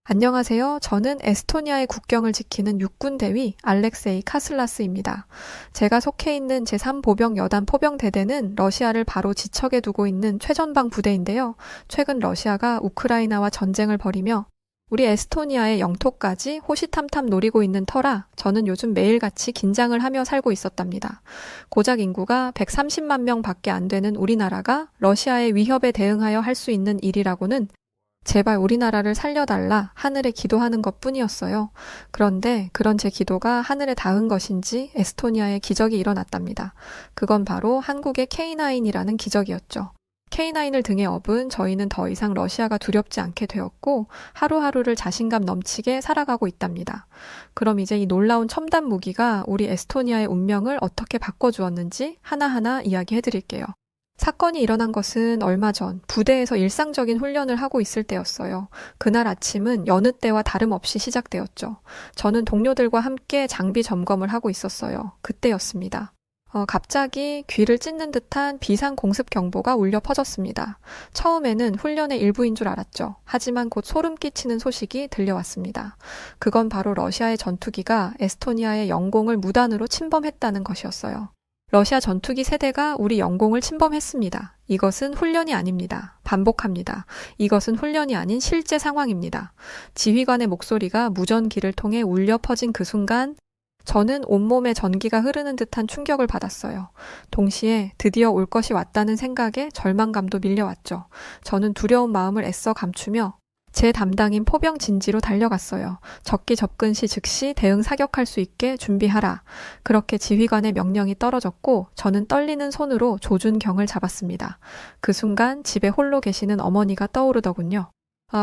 [SPEAKER 1] 안녕하세요. 저는 에스토니아의 국경을 지키는 육군대위 알렉세이 카슬라스입니다. 제가 속해 있는 제3보병 여단 포병대대는 러시아를 바로 지척에 두고 있는 최전방 부대인데요. 최근 러시아가 우크라이나와 전쟁을 벌이며 우리 에스토니아의 영토까지 호시탐탐 노리고 있는 터라 저는 요즘 매일같이 긴장을 하며 살고 있었답니다. 고작 인구가 130만 명 밖에 안 되는 우리나라가 러시아의 위협에 대응하여 할 수 있는 일이라고는 제발 우리나라를 살려달라 하늘에 기도하는 것뿐이었어요. 그런데 그런 제 기도가 하늘에 닿은 것인지 에스토니아에 기적이 일어났답니다. 그건 바로 한국의 K9이라는 기적이었죠. K9을 등에 업은 저희는 더 이상 러시아가 두렵지 않게 되었고 하루하루를 자신감 넘치게 살아가고 있답니다. 그럼 이제 이 놀라운 첨단 무기가 우리 에스토니아의 운명을 어떻게 바꿔주었는지 하나하나 이야기해드릴게요. 사건이 일어난 것은 얼마 전 부대에서 일상적인 훈련을 하고 있을 때였어요. 그날 아침은 여느 때와 다름없이 시작되었죠. 저는 동료들과 함께 장비 점검을 하고 있었어요. 그때였습니다. 갑자기 귀를 찢는 듯한 비상 공습 경보가 울려 퍼졌습니다. 처음에는 훈련의 일부인 줄 알았죠. 하지만 곧 소름 끼치는 소식이 들려왔습니다. 그건 바로 러시아의 전투기가 에스토니아의 영공을 무단으로 침범했다는 것이었어요. 러시아 전투기 세대가 우리 영공을 침범했습니다. 이것은 훈련이 아닙니다. 반복합니다. 이것은 훈련이 아닌 실제 상황입니다. 지휘관의 목소리가 무전기를 통해 울려 퍼진 그 순간 저는 온몸에 전기가 흐르는 듯한 충격을 받았어요. 동시에 드디어 올 것이 왔다는 생각에 절망감도 밀려왔죠. 저는 두려운 마음을 애써 감추며 제 담당인 포병 진지로 달려갔어요. 적기 접근 시 즉시 대응 사격할 수 있게 준비하라. 그렇게 지휘관의 명령이 떨어졌고 저는 떨리는 손으로 조준경을 잡았습니다. 그 순간 집에 홀로 계시는 어머니가 떠오르더군요.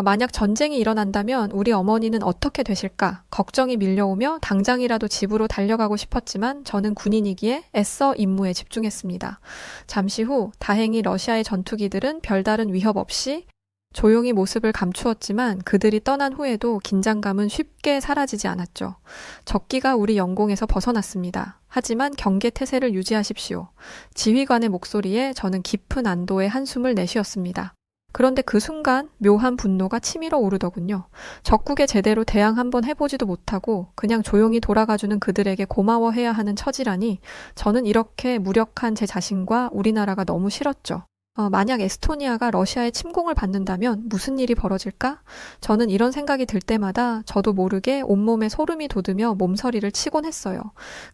[SPEAKER 1] 만약 전쟁이 일어난다면 우리 어머니는 어떻게 되실까? 걱정이 밀려오며 당장이라도 집으로 달려가고 싶었지만 저는 군인이기에 애써 임무에 집중했습니다. 잠시 후 다행히 러시아의 전투기들은 별다른 위협 없이 조용히 모습을 감추었지만 그들이 떠난 후에도 긴장감은 쉽게 사라지지 않았죠. 적기가 우리 영공에서 벗어났습니다. 하지만 경계 태세를 유지하십시오. 지휘관의 목소리에 저는 깊은 안도의 한숨을 내쉬었습니다. 그런데 그 순간 묘한 분노가 치밀어 오르더군요. 적국에 제대로 대항 한번 해보지도 못하고 그냥 조용히 돌아가주는 그들에게 고마워해야 하는 처지라니 저는 이렇게 무력한 제 자신과 우리나라가 너무 싫었죠. 만약 에스토니아가 러시아의 침공을 받는다면 무슨 일이 벌어질까? 저는 이런 생각이 들 때마다 저도 모르게 온몸에 소름이 돋으며 몸서리를 치곤 했어요.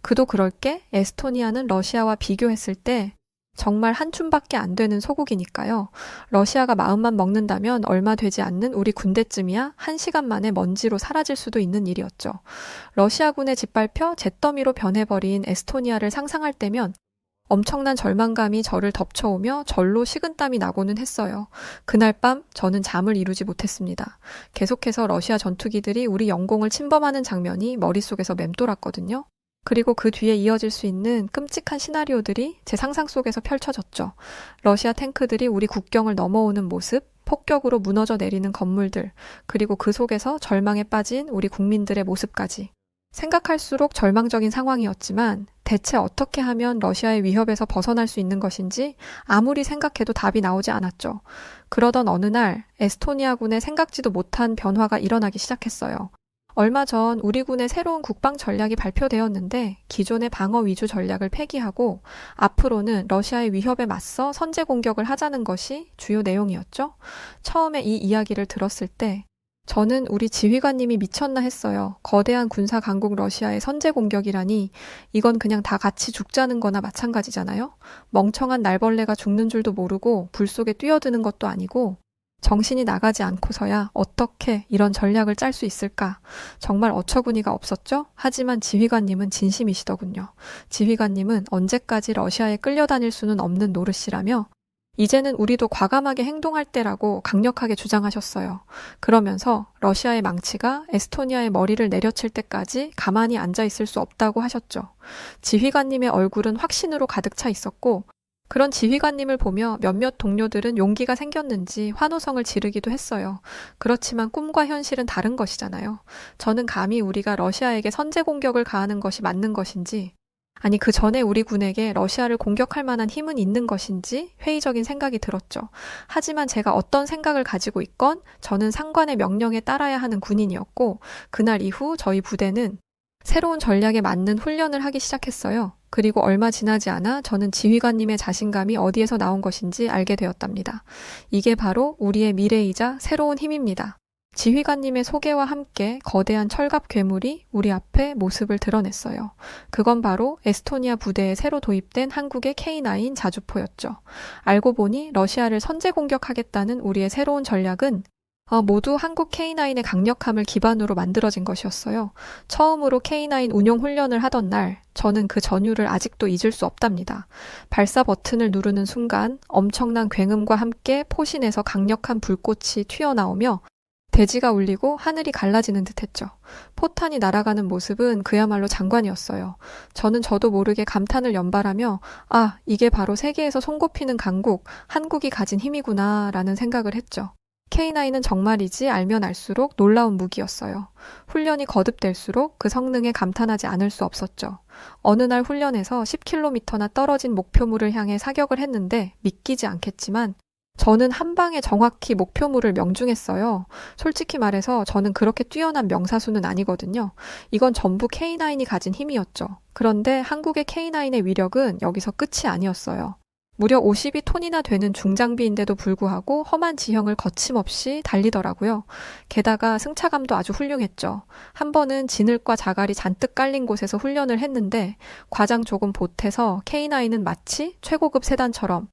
[SPEAKER 1] 그도 그럴 게 에스토니아는 러시아와 비교했을 때 정말 한 줌밖에 안 되는 소국이니까요. 러시아가 마음만 먹는다면 얼마 되지 않는 우리 군대쯤이야 1시간 만에 먼지로 사라질 수도 있는 일이었죠. 러시아군에 짓밟혀 잿더미로 변해버린 에스토니아를 상상할 때면 엄청난 절망감이 저를 덮쳐오며 절로 식은땀이 나고는 했어요. 그날 밤 저는 잠을 이루지 못했습니다. 계속해서 러시아 전투기들이 우리 영공을 침범하는 장면이 머릿속에서 맴돌았거든요. 그리고 그 뒤에 이어질 수 있는 끔찍한 시나리오들이 제 상상 속에서 펼쳐졌죠. 러시아 탱크들이 우리 국경을 넘어오는 모습, 폭격으로 무너져 내리는 건물들, 그리고 그 속에서 절망에 빠진 우리 국민들의 모습까지. 생각할수록 절망적인 상황이었지만 대체 어떻게 하면 러시아의 위협에서 벗어날 수 있는 것인지 아무리 생각해도 답이 나오지 않았죠. 그러던 어느 날 에스토니아군의 생각지도 못한 변화가 일어나기 시작했어요. 얼마 전 우리 군의 새로운 국방 전략이 발표되었는데 기존의 방어 위주 전략을 폐기하고 앞으로는 러시아의 위협에 맞서 선제 공격을 하자는 것이 주요 내용이었죠. 처음에 이 이야기를 들었을 때 저는 우리 지휘관님이 미쳤나 했어요. 거대한 군사 강국 러시아의 선제 공격이라니 이건 그냥 다 같이 죽자는 거나 마찬가지잖아요. 멍청한 날벌레가 죽는 줄도 모르고 불 속에 뛰어드는 것도 아니고 정신이 나가지 않고서야 어떻게 이런 전략을 짤 수 있을까? 정말 어처구니가 없었죠? 하지만 지휘관님은 진심이시더군요. 지휘관님은 언제까지 러시아에 끌려다닐 수는 없는 노릇이라며 이제는 우리도 과감하게 행동할 때라고 강력하게 주장하셨어요. 그러면서 러시아의 망치가 에스토니아의 머리를 내려칠 때까지 가만히 앉아 있을 수 없다고 하셨죠. 지휘관님의 얼굴은 확신으로 가득 차 있었고 그런 지휘관님을 보며 몇몇 동료들은 용기가 생겼는지 환호성을 지르기도 했어요. 그렇지만 꿈과 현실은 다른 것이잖아요. 저는 감히 우리가 러시아에게 선제 공격을 가하는 것이 맞는 것인지 아니 그 전에 우리 군에게 러시아를 공격할 만한 힘은 있는 것인지 회의적인 생각이 들었죠. 하지만 제가 어떤 생각을 가지고 있건 저는 상관의 명령에 따라야 하는 군인이었고 그날 이후 저희 부대는 새로운 전략에 맞는 훈련을 하기 시작했어요. 그리고 얼마 지나지 않아 저는 지휘관님의 자신감이 어디에서 나온 것인지 알게 되었답니다. 이게 바로 우리의 미래이자 새로운 힘입니다. 지휘관님의 소개와 함께 거대한 철갑 괴물이 우리 앞에 모습을 드러냈어요. 그건 바로 에스토니아 부대에 새로 도입된 한국의 K9 자주포였죠. 알고 보니 러시아를 선제 공격하겠다는 우리의 새로운 전략은 모두 한국 K9의 강력함을 기반으로 만들어진 것이었어요. 처음으로 K9 운용 훈련을 하던 날, 저는 그 전율을 아직도 잊을 수 없답니다. 발사 버튼을 누르는 순간 엄청난 굉음과 함께 포신에서 강력한 불꽃이 튀어나오며 대지가 울리고 하늘이 갈라지는 듯했죠. 포탄이 날아가는 모습은 그야말로 장관이었어요. 저는 저도 모르게 감탄을 연발하며 이게 바로 세계에서 손꼽히는 강국, 한국이 가진 힘이구나 라는 생각을 했죠. K9은 정말이지 알면 알수록 놀라운 무기였어요. 훈련이 거듭될수록 그 성능에 감탄하지 않을 수 없었죠. 어느 날 훈련에서 10km나 떨어진 목표물을 향해 사격을 했는데 믿기지 않겠지만 저는 한 방에 정확히 목표물을 명중했어요. 솔직히 말해서 저는 그렇게 뛰어난 명사수는 아니거든요. 이건 전부 K9이 가진 힘이었죠. 그런데 한국의 K9의 위력은 여기서 끝이 아니었어요. 무려 52톤이나 되는 중장비인데도 불구하고 험한 지형을 거침없이 달리더라고요. 게다가 승차감도 아주 훌륭했죠. 한 번은 진흙과 자갈이 잔뜩 깔린 곳에서 훈련을 했는데 과장 조금 보태서 K9은 마치 최고급 세단처럼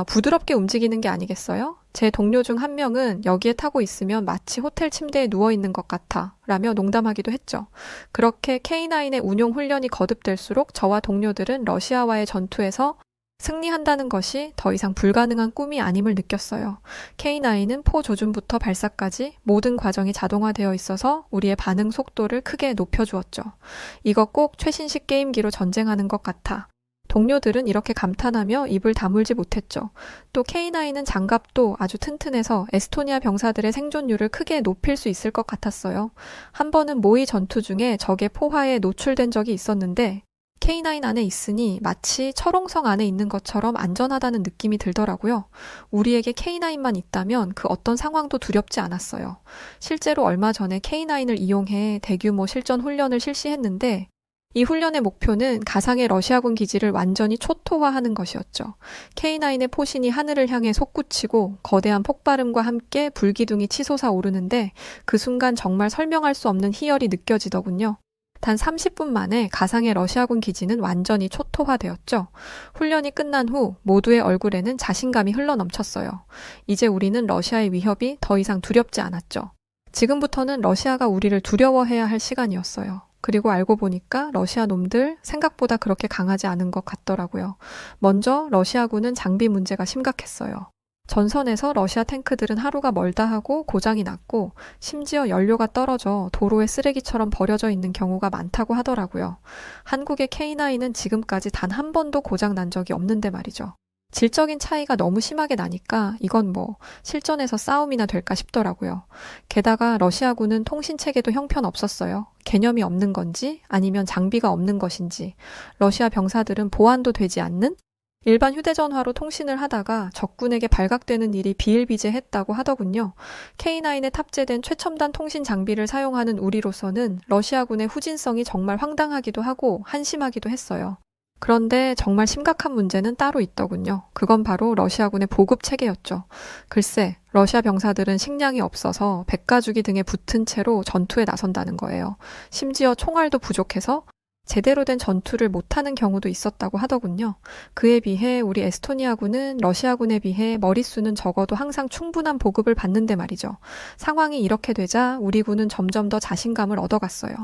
[SPEAKER 1] 부드럽게 움직이는 게 아니겠어요? 제 동료 중 한 명은 여기에 타고 있으면 마치 호텔 침대에 누워있는 것 같아 라며 농담하기도 했죠. 그렇게 K9의 운용 훈련이 거듭될수록 저와 동료들은 러시아와의 전투에서 승리한다는 것이 더 이상 불가능한 꿈이 아님을 느꼈어요. K9은 포 조준부터 발사까지 모든 과정이 자동화되어 있어서 우리의 반응 속도를 크게 높여주었죠. 이거 꼭 최신식 게임기로 전쟁하는 것 같아. 동료들은 이렇게 감탄하며 입을 다물지 못했죠. 또 K9은 장갑도 아주 튼튼해서 에스토니아 병사들의 생존율을 크게 높일 수 있을 것 같았어요. 한 번은 모의 전투 중에 적의 포화에 노출된 적이 있었는데 K9 안에 있으니 마치 철옹성 안에 있는 것처럼 안전하다는 느낌이 들더라고요. 우리에게 K9만 있다면 그 어떤 상황도 두렵지 않았어요. 실제로 얼마 전에 K9을 이용해 대규모 실전 훈련을 실시했는데 이 훈련의 목표는 가상의 러시아군 기지를 완전히 초토화하는 것이었죠. K9의 포신이 하늘을 향해 솟구치고 거대한 폭발음과 함께 불기둥이 치솟아 오르는데 그 순간 정말 설명할 수 없는 희열이 느껴지더군요. 단 30분 만에 가상의 러시아군 기지는 완전히 초토화되었죠. 훈련이 끝난 후 모두의 얼굴에는 자신감이 흘러넘쳤어요. 이제 우리는 러시아의 위협이 더 이상 두렵지 않았죠. 지금부터는 러시아가 우리를 두려워해야 할 시간이었어요. 그리고 알고 보니까 러시아 놈들 생각보다 그렇게 강하지 않은 것 같더라고요. 먼저 러시아군은 장비 문제가 심각했어요. 전선에서 러시아 탱크들은 하루가 멀다 하고 고장이 났고 심지어 연료가 떨어져 도로에 쓰레기처럼 버려져 있는 경우가 많다고 하더라고요. 한국의 K9은 지금까지 단 한 번도 고장 난 적이 없는데 말이죠. 질적인 차이가 너무 심하게 나니까 이건 실전에서 싸움이나 될까 싶더라고요. 게다가 러시아군은 통신체계도 형편없었어요. 개념이 없는 건지 아니면 장비가 없는 것인지 러시아 병사들은 보안도 되지 않는 일반 휴대전화로 통신을 하다가 적군에게 발각되는 일이 비일비재했다고 하더군요. K9에 탑재된 최첨단 통신 장비를 사용하는 우리로서는 러시아군의 후진성이 정말 황당하기도 하고 한심하기도 했어요. 그런데 정말 심각한 문제는 따로 있더군요. 그건 바로 러시아군의 보급 체계였죠. 글쎄, 러시아 병사들은 식량이 없어서 백가죽이 등에 붙은 채로 전투에 나선다는 거예요. 심지어 총알도 부족해서 제대로 된 전투를 못하는 경우도 있었다고 하더군요. 그에 비해 우리 에스토니아군은 러시아군에 비해 머릿수는 적어도 항상 충분한 보급을 받는데 말이죠. 상황이 이렇게 되자 우리 군은 점점 더 자신감을 얻어갔어요.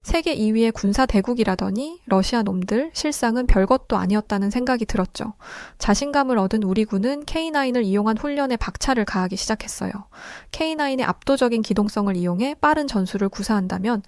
[SPEAKER 1] 세계 2위의 군사 대국이라더니 러시아 놈들 실상은 별것도 아니었다는 생각이 들었죠. 자신감을 얻은 우리 군은 K9을 이용한 훈련에 박차를 가하기 시작했어요. K9의 압도적인 기동성을 이용해 빠른 전술을 구사한다면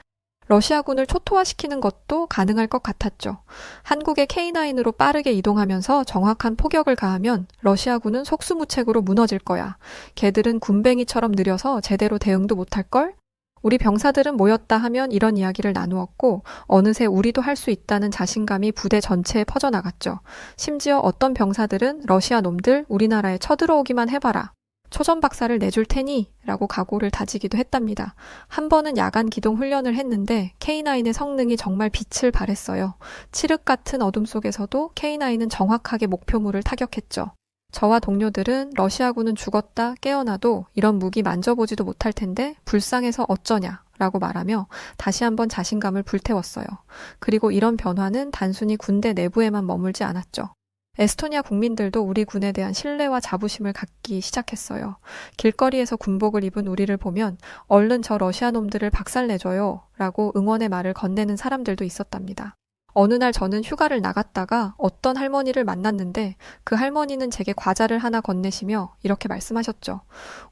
[SPEAKER 1] 러시아군을 초토화시키는 것도 가능할 것 같았죠. 한국의 K9으로 빠르게 이동하면서 정확한 포격을 가하면 러시아군은 속수무책으로 무너질 거야. 걔들은 군뱅이처럼 느려서 제대로 대응도 못할걸? 우리 병사들은 모였다 하면 이런 이야기를 나누었고 어느새 우리도 할 수 있다는 자신감이 부대 전체에 퍼져나갔죠. 심지어 어떤 병사들은 러시아 놈들 우리나라에 쳐들어오기만 해봐라. 초전박사를 내줄 테니 라고 각오를 다지기도 했답니다. 한 번은 야간 기동 훈련을 했는데 K9의 성능이 정말 빛을 발했어요. 칠흑 같은 어둠 속에서도 K9은 정확하게 목표물을 타격했죠. 저와 동료들은 러시아군은 죽었다 깨어나도 이런 무기 만져보지도 못할 텐데 불쌍해서 어쩌냐 라고 말하며 다시 한번 자신감을 불태웠어요. 그리고 이런 변화는 단순히 군대 내부에만 머물지 않았죠. 에스토니아 국민들도 우리 군에 대한 신뢰와 자부심을 갖기 시작했어요. 길거리에서 군복을 입은 우리를 보면 얼른 저 러시아 놈들을 박살내줘요 라고 응원의 말을 건네는 사람들도 있었답니다. 어느 날 저는 휴가를 나갔다가 어떤 할머니를 만났는데 그 할머니는 제게 과자를 하나 건네시며 이렇게 말씀하셨죠.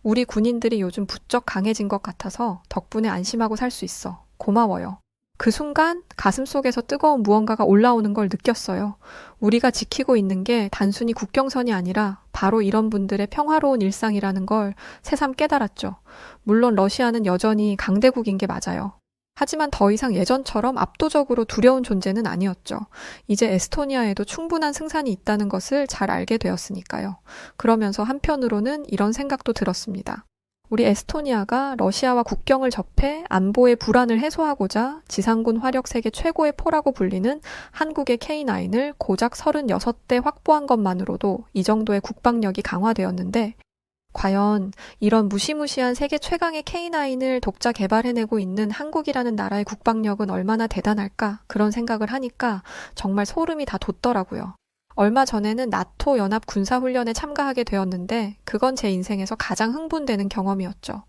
[SPEAKER 1] 우리 군인들이 요즘 부쩍 강해진 것 같아서 덕분에 안심하고 살 수 있어. 고마워요. 그 순간 가슴속에서 뜨거운 무언가가 올라오는 걸 느꼈어요. 우리가 지키고 있는 게 단순히 국경선이 아니라 바로 이런 분들의 평화로운 일상이라는 걸 새삼 깨달았죠. 물론 러시아는 여전히 강대국인 게 맞아요. 하지만 더 이상 예전처럼 압도적으로 두려운 존재는 아니었죠. 이제 에스토니아에도 충분한 승산이 있다는 것을 잘 알게 되었으니까요. 그러면서 한편으로는 이런 생각도 들었습니다. 우리 에스토니아가 러시아와 국경을 접해 안보의 불안을 해소하고자 지상군 화력 세계 최고의 포라고 불리는 한국의 K9을 고작 36대 확보한 것만으로도 이 정도의 국방력이 강화되었는데 과연 이런 무시무시한 세계 최강의 K9을 독자 개발해내고 있는 한국이라는 나라의 국방력은 얼마나 대단할까 그런 생각을 하니까 정말 소름이 다 돋더라고요. 얼마 전에는 나토 연합 군사훈련에 참가하게 되었는데 그건 제 인생에서 가장 흥분되는 경험이었죠.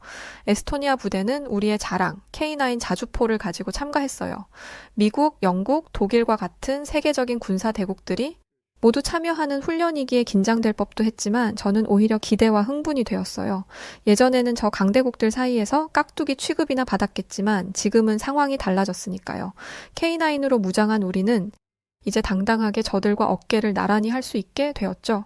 [SPEAKER 1] 에스토니아 부대는 우리의 자랑, K9 자주포를 가지고 참가했어요. 미국, 영국, 독일과 같은 세계적인 군사 대국들이 모두 참여하는 훈련이기에 긴장될 법도 했지만 저는 오히려 기대와 흥분이 되었어요. 예전에는 저 강대국들 사이에서 깍두기 취급이나 받았겠지만 지금은 상황이 달라졌으니까요. K9으로 무장한 우리는 이제 당당하게 저들과 어깨를 나란히 할 수 있게 되었죠.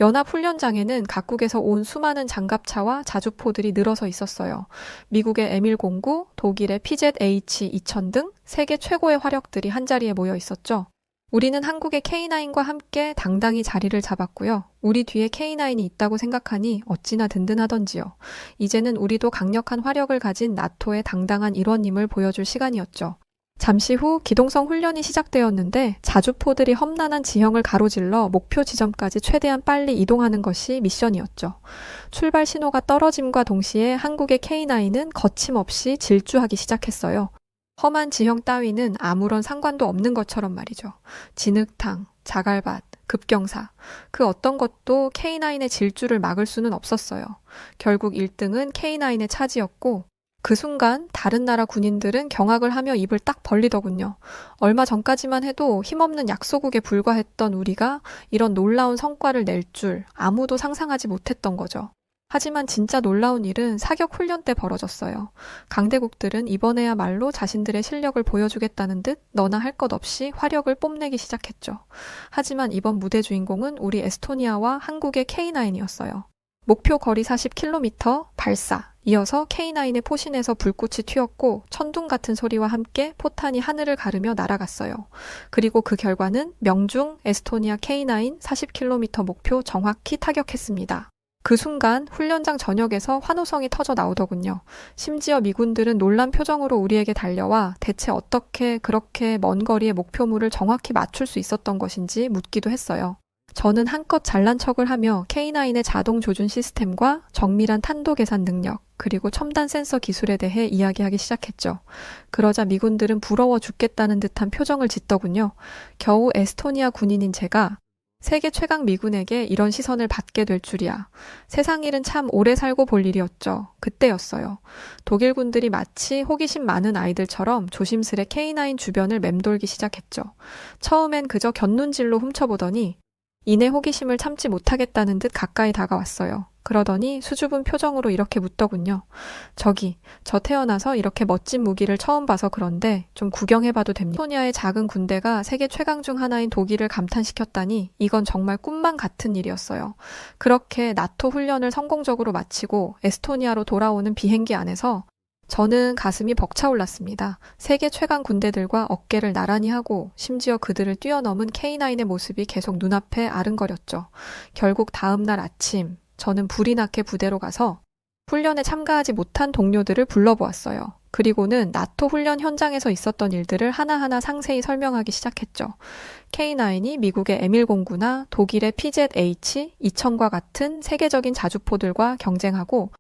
[SPEAKER 1] 연합훈련장에는 각국에서 온 수많은 장갑차와 자주포들이 늘어서 있었어요. 미국의 M109, 독일의 PZH-2000 등 세계 최고의 화력들이 한자리에 모여 있었죠. 우리는 한국의 K9과 함께 당당히 자리를 잡았고요. 우리 뒤에 K9이 있다고 생각하니 어찌나 든든하던지요. 이제는 우리도 강력한 화력을 가진 나토의 당당한 일원임을 보여줄 시간이었죠. 잠시 후 기동성 훈련이 시작되었는데 자주포들이 험난한 지형을 가로질러 목표 지점까지 최대한 빨리 이동하는 것이 미션이었죠. 출발 신호가 떨어짐과 동시에 한국의 K9은 거침없이 질주하기 시작했어요. 험한 지형 따위는 아무런 상관도 없는 것처럼 말이죠. 진흙탕, 자갈밭, 급경사, 그 어떤 것도 K9의 질주를 막을 수는 없었어요. 결국 1등은 K9의 차지였고 그 순간 다른 나라 군인들은 경악을 하며 입을 딱 벌리더군요. 얼마 전까지만 해도 힘없는 약소국에 불과했던 우리가 이런 놀라운 성과를 낼 줄 아무도 상상하지 못했던 거죠. 하지만 진짜 놀라운 일은 사격 훈련 때 벌어졌어요. 강대국들은 이번에야말로 자신들의 실력을 보여주겠다는 듯 너나 할 것 없이 화력을 뽐내기 시작했죠. 하지만 이번 무대 주인공은 우리 에스토니아와 한국의 K9이었어요. 목표 거리 40km 발사. 이어서 K9의 포신에서 불꽃이 튀었고 천둥 같은 소리와 함께 포탄이 하늘을 가르며 날아갔어요. 그리고 그 결과는 명중 에스토니아 K9 40km 목표 정확히 타격했습니다. 그 순간 훈련장 전역에서 환호성이 터져 나오더군요. 심지어 미군들은 놀란 표정으로 우리에게 달려와 대체 어떻게 그렇게 먼 거리의 목표물을 정확히 맞출 수 있었던 것인지 묻기도 했어요. 저는 한껏 잘난 척을 하며 K9의 자동 조준 시스템과 정밀한 탄도 계산 능력, 그리고 첨단 센서 기술에 대해 이야기하기 시작했죠. 그러자 미군들은 부러워 죽겠다는 듯한 표정을 짓더군요. 겨우 에스토니아 군인인 제가 세계 최강 미군에게 이런 시선을 받게 될 줄이야. 세상 일은 참 오래 살고 볼 일이었죠. 그때였어요. 독일 군들이 마치 호기심 많은 아이들처럼 조심스레 K9 주변을 맴돌기 시작했죠. 처음엔 그저 곁눈질로 훔쳐보더니 이내 호기심을 참지 못하겠다는 듯 가까이 다가왔어요. 그러더니 수줍은 표정으로 이렇게 묻더군요. 저기, 저 태어나서 이렇게 멋진 무기를 처음 봐서 그런데 좀 구경해봐도 됩니까? 에스토니아의 작은 군대가 세계 최강 중 하나인 독일을 감탄시켰다니 이건 정말 꿈만 같은 일이었어요. 그렇게 나토 훈련을 성공적으로 마치고 에스토니아로 돌아오는 비행기 안에서 저는 가슴이 벅차올랐습니다. 세계 최강 군대들과 어깨를 나란히 하고 심지어 그들을 뛰어넘은 K9의 모습이 계속 눈앞에 아른거렸죠. 결국 다음 날 아침 저는 불이 나게 부대로 가서 훈련에 참가하지 못한 동료들을 불러보았어요. 그리고는 나토 훈련 현장에서 있었던 일들을 하나하나 상세히 설명하기 시작했죠. K9이 미국의 M109나 독일의 PZH-2000과 같은 세계적인 자주포들과 경쟁하고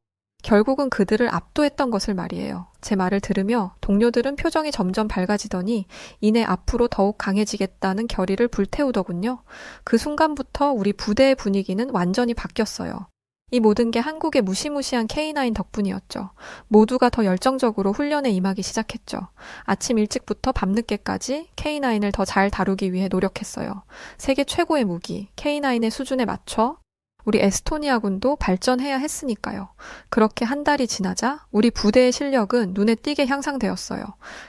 [SPEAKER 1] 결국은 그들을 압도했던 것을 말이에요. 제 말을 들으며 동료들은 표정이 점점 밝아지더니 이내 앞으로 더욱 강해지겠다는 결의를 불태우더군요. 그 순간부터 우리 부대의 분위기는 완전히 바뀌었어요. 이 모든 게 한국의 무시무시한 K9 덕분이었죠. 모두가 더 열정적으로 훈련에 임하기 시작했죠. 아침 일찍부터 밤늦게까지 K9을 더 잘 다루기 위해 노력했어요. 세계 최고의 무기, K9의 수준에 맞춰 우리 에스토니아군도 발전해야 했으니까요. 그렇게 한 달이 지나자 우리 부대의 실력은 눈에 띄게 향상되었어요.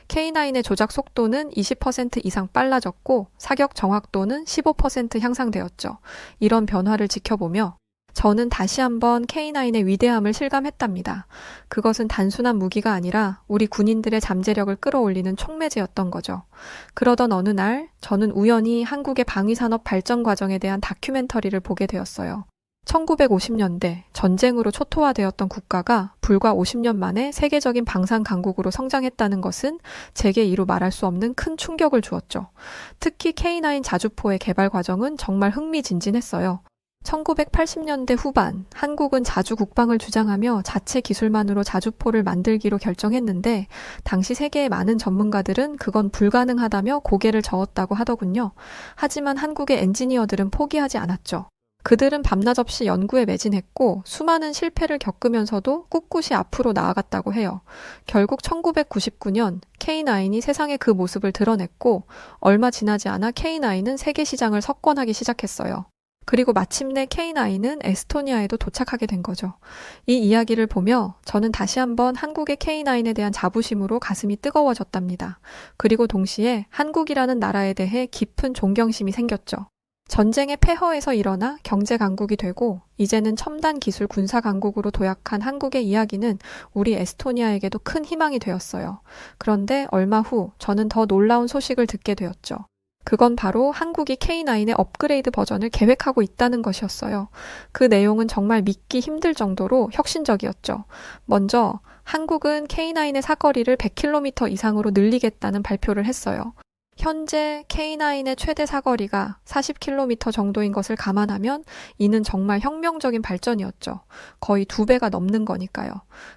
[SPEAKER 1] K9의 조작 속도는 20% 이상 빨라졌고 사격 정확도는 15% 향상되었죠. 이런 변화를 지켜보며 저는 다시 한번 K9의 위대함을 실감했답니다. 그것은 단순한 무기가 아니라 우리 군인들의 잠재력을 끌어올리는 촉매제였던 거죠. 그러던 어느 날 저는 우연히 한국의 방위산업 발전 과정에 대한 다큐멘터리를 보게 되었어요. 1950년대 전쟁으로 초토화되었던 국가가 불과 50년 만에 세계적인 방산 강국으로 성장했다는 것은 제게 이루 말할 수 없는 큰 충격을 주었죠. 특히 K9 자주포의 개발 과정은 정말 흥미진진했어요. 1980년대 후반, 한국은 자주 국방을 주장하며 자체 기술만으로 자주포를 만들기로 결정했는데, 당시 세계의 많은 전문가들은 그건 불가능하다며 고개를 저었다고 하더군요. 하지만 한국의 엔지니어들은 포기하지 않았죠. 그들은 밤낮 없이 연구에 매진했고 수많은 실패를 겪으면서도 꿋꿋이 앞으로 나아갔다고 해요. 결국 1999년 K9이 세상에 그 모습을 드러냈고 얼마 지나지 않아 K9은 세계 시장을 석권하기 시작했어요. 그리고 마침내 K9은 에스토니아에도 도착하게 된 거죠. 이 이야기를 보며 저는 다시 한번 한국의 K9에 대한 자부심으로 가슴이 뜨거워졌답니다. 그리고 동시에 한국이라는 나라에 대해 깊은 존경심이 생겼죠. 전쟁의 폐허에서 일어나 경제 강국이 되고 이제는 첨단 기술 군사 강국으로 도약한 한국의 이야기는 우리 에스토니아에게도 큰 희망이 되었어요. 그런데 얼마 후 저는 더 놀라운 소식을 듣게 되었죠. 그건 바로 한국이 K9의 업그레이드 버전을 계획하고 있다는 것이었어요. 그 내용은 정말 믿기 힘들 정도로 혁신적이었죠. 먼저 한국은 K9의 사거리를 100km 이상으로 늘리겠다는 발표를 했어요. 현재 K9의 최대 사거리가 40km 정도인 것을 감안하면 이는 정말 혁명적인 발전이었죠. 거의 2배가 넘는 거니까요.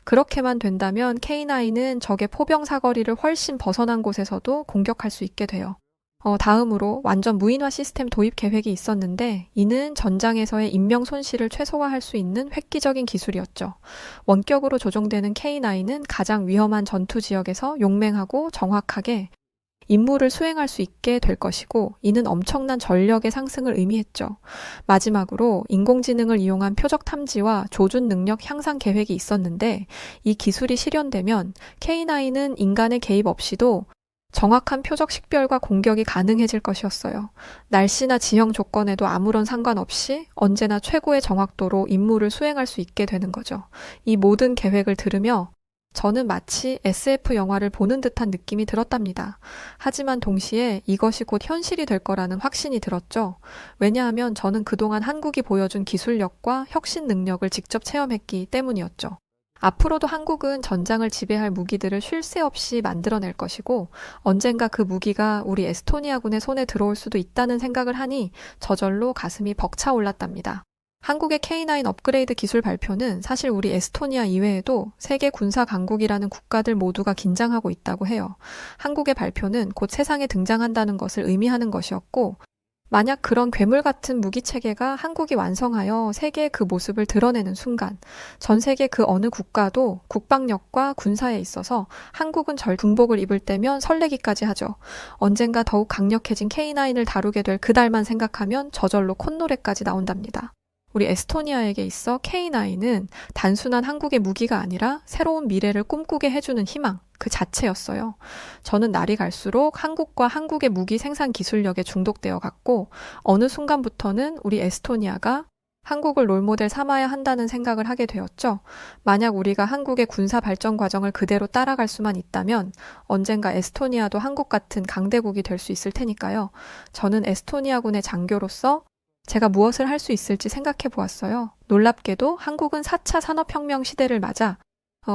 [SPEAKER 1] 그렇게만 된다면 K9은 적의 포병 사거리를 훨씬 벗어난 곳에서도 공격할 수 있게 돼요. 다음으로 완전 무인화 시스템 도입 계획이 있었는데 이는 전장에서의 인명 손실을 최소화할 수 있는 획기적인 기술이었죠. 원격으로 조종되는 K9은 가장 위험한 전투 지역에서 용맹하고 정확하게 임무를 수행할 수 있게 될 것이고 이는 엄청난 전력의 상승을 의미했죠. 마지막으로 인공지능을 이용한 표적 탐지와 조준 능력 향상 계획이 있었는데 이 기술이 실현되면 K9은 인간의 개입 없이도 정확한 표적 식별과 공격이 가능해질 것이었어요. 날씨나 지형 조건에도 아무런 상관없이 언제나 최고의 정확도로 임무를 수행할 수 있게 되는 거죠. 이 모든 계획을 들으며 저는 마치 SF 영화를 보는 듯한 느낌이 들었답니다. 하지만 동시에 이것이 곧 현실이 될 거라는 확신이 들었죠. 왜냐하면 저는 그동안 한국이 보여준 기술력과 혁신 능력을 직접 체험했기 때문이었죠. 앞으로도 한국은 전장을 지배할 무기들을 쉴 새 없이 만들어낼 것이고 언젠가 그 무기가 우리 에스토니아군의 손에 들어올 수도 있다는 생각을 하니 저절로 가슴이 벅차올랐답니다. 한국의 K9 업그레이드 기술 발표는 사실 우리 에스토니아 이외에도 세계 군사 강국이라는 국가들 모두가 긴장하고 있다고 해요. 한국의 발표는 곧 세상에 등장한다는 것을 의미하는 것이었고 만약 그런 괴물 같은 무기 체계가 한국이 완성하여 세계의 그 모습을 드러내는 순간 전 세계 그 어느 국가도 국방력과 군사에 있어서 한국은 절 군복을 입을 때면 설레기까지 하죠. 언젠가 더욱 강력해진 K9을 다루게 될 그날만 생각하면 저절로 콧노래까지 나온답니다. 우리 에스토니아에게 있어 K9은 단순한 한국의 무기가 아니라 새로운 미래를 꿈꾸게 해주는 희망 그 자체였어요. 저는 날이 갈수록 한국과 한국의 무기 생산 기술력에 중독되어 갔고 어느 순간부터는 우리 에스토니아가 한국을 롤모델 삼아야 한다는 생각을 하게 되었죠. 만약 우리가 한국의 군사 발전 과정을 그대로 따라갈 수만 있다면 언젠가 에스토니아도 한국 같은 강대국이 될 수 있을 테니까요. 저는 에스토니아군의 장교로서 제가 무엇을 할 수 있을지 생각해 보았어요. 놀랍게도 한국은 4차 산업혁명 시대를 맞아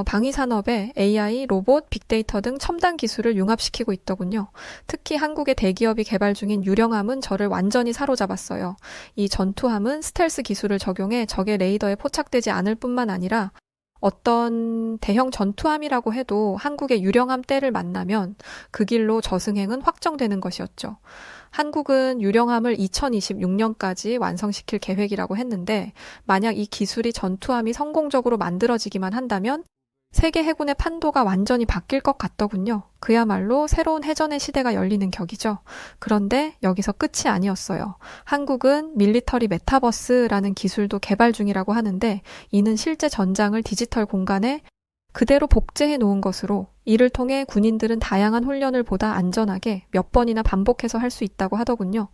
[SPEAKER 1] 방위산업에 AI, 로봇, 빅데이터 등 첨단 기술을 융합시키고 있더군요. 특히 한국의 대기업이 개발 중인 유령함은 저를 완전히 사로잡았어요. 이 전투함은 스텔스 기술을 적용해 적의 레이더에 포착되지 않을 뿐만 아니라 어떤 대형 전투함이라고 해도 한국의 유령함 때를 만나면 그 길로 저승행은 확정되는 것이었죠. 한국은 유령함을 2026년까지 완성시킬 계획이라고 했는데 만약 이 기술이 전투함이 성공적으로 만들어지기만 한다면 세계 해군의 판도가 완전히 바뀔 것 같더군요. 그야말로 새로운 해전의 시대가 열리는 격이죠. 그런데 여기서 끝이 아니었어요. 한국은 밀리터리 메타버스라는 기술도 개발 중이라고 하는데 이는 실제 전장을 디지털 공간에 그대로 복제해 놓은 것으로 이를 통해 군인들은 다양한 훈련을 보다 안전하게 몇 번이나 반복해서 할 수 있다고 하더군요.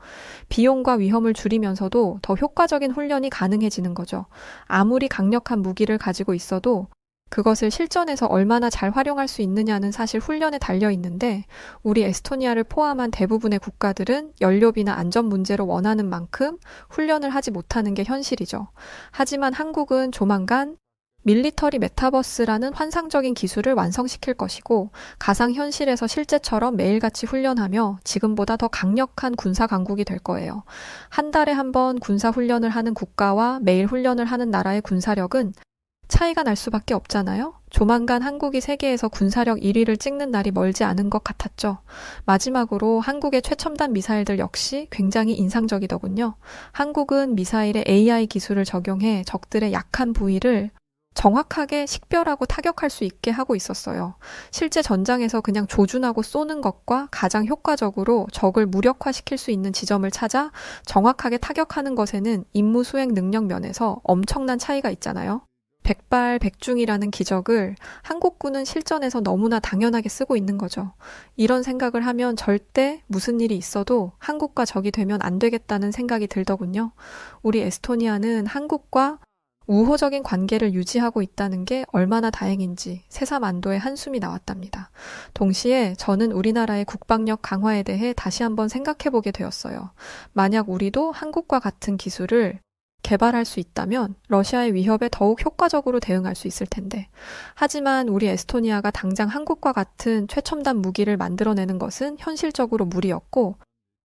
[SPEAKER 1] 비용과 위험을 줄이면서도 더 효과적인 훈련이 가능해지는 거죠. 아무리 강력한 무기를 가지고 있어도 그것을 실전에서 얼마나 잘 활용할 수 있느냐는 사실 훈련에 달려 있는데 우리 에스토니아를 포함한 대부분의 국가들은 연료비나 안전 문제로 원하는 만큼 훈련을 하지 못하는 게 현실이죠. 하지만 한국은 조만간 밀리터리 메타버스라는 환상적인 기술을 완성시킬 것이고 가상현실에서 실제처럼 매일같이 훈련하며 지금보다 더 강력한 군사 강국이 될 거예요. 한 달에 한 번 군사 훈련을 하는 국가와 매일 훈련을 하는 나라의 군사력은 차이가 날 수밖에 없잖아요. 조만간 한국이 세계에서 군사력 1위를 찍는 날이 멀지 않은 것 같았죠. 마지막으로 한국의 최첨단 미사일들 역시 굉장히 인상적이더군요. 한국은 미사일에 AI 기술을 적용해 적들의 약한 부위를 정확하게 식별하고 타격할 수 있게 하고 있었어요. 실제 전장에서 그냥 조준하고 쏘는 것과 가장 효과적으로 적을 무력화시킬 수 있는 지점을 찾아 정확하게 타격하는 것에는 임무 수행 능력 면에서 엄청난 차이가 있잖아요. 백발백중이라는 기적을 한국군은 실전에서 너무나 당연하게 쓰고 있는 거죠. 이런 생각을 하면 절대 무슨 일이 있어도 한국과 적이 되면 안 되겠다는 생각이 들더군요. 우리 에스토니아는 한국과 우호적인 관계를 유지하고 있다는 게 얼마나 다행인지 새삼 안도의 한숨이 나왔답니다. 동시에 저는 우리나라의 국방력 강화에 대해 다시 한번 생각해보게 되었어요. 만약 우리도 한국과 같은 기술을 개발할 수 있다면 러시아의 위협에 더욱 효과적으로 대응할 수 있을 텐데. 하지만 우리 에스토니아가 당장 한국과 같은 최첨단 무기를 만들어내는 것은 현실적으로 무리였고,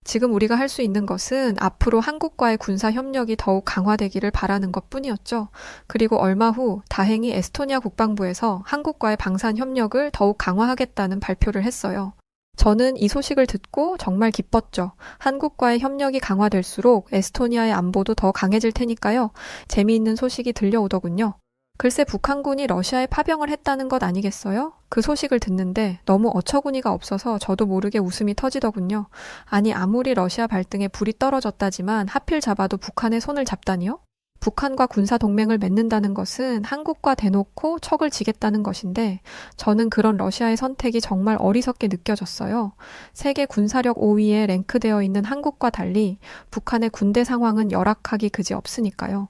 [SPEAKER 1] 지금 우리가 할 수 있는 것은 앞으로 한국과의 군사 협력이 더욱 강화되기를 바라는 것뿐이었죠. 그리고 얼마 후 다행히 에스토니아 국방부에서 한국과의 방산 협력을 더욱 강화하겠다는 발표를 했어요. 저는 이 소식을 듣고 정말 기뻤죠. 한국과의 협력이 강화될수록 에스토니아의 안보도 더 강해질 테니까요. 재미있는 소식이 들려오더군요. 글쎄 북한군이 러시아에 파병을 했다는 것 아니겠어요? 그 소식을 듣는데 너무 어처구니가 없어서 저도 모르게 웃음이 터지더군요. 아니 아무리 러시아 발등에 불이 떨어졌다지만 하필 잡아도 북한의 손을 잡다니요? 북한과 군사 동맹을 맺는다는 것은 한국과 대놓고 척을 지겠다는 것인데 저는 그런 러시아의 선택이 정말 어리석게 느껴졌어요. 세계 군사력 5위에 랭크되어 있는 한국과 달리 북한의 군대 상황은 열악하기 그지없으니까요.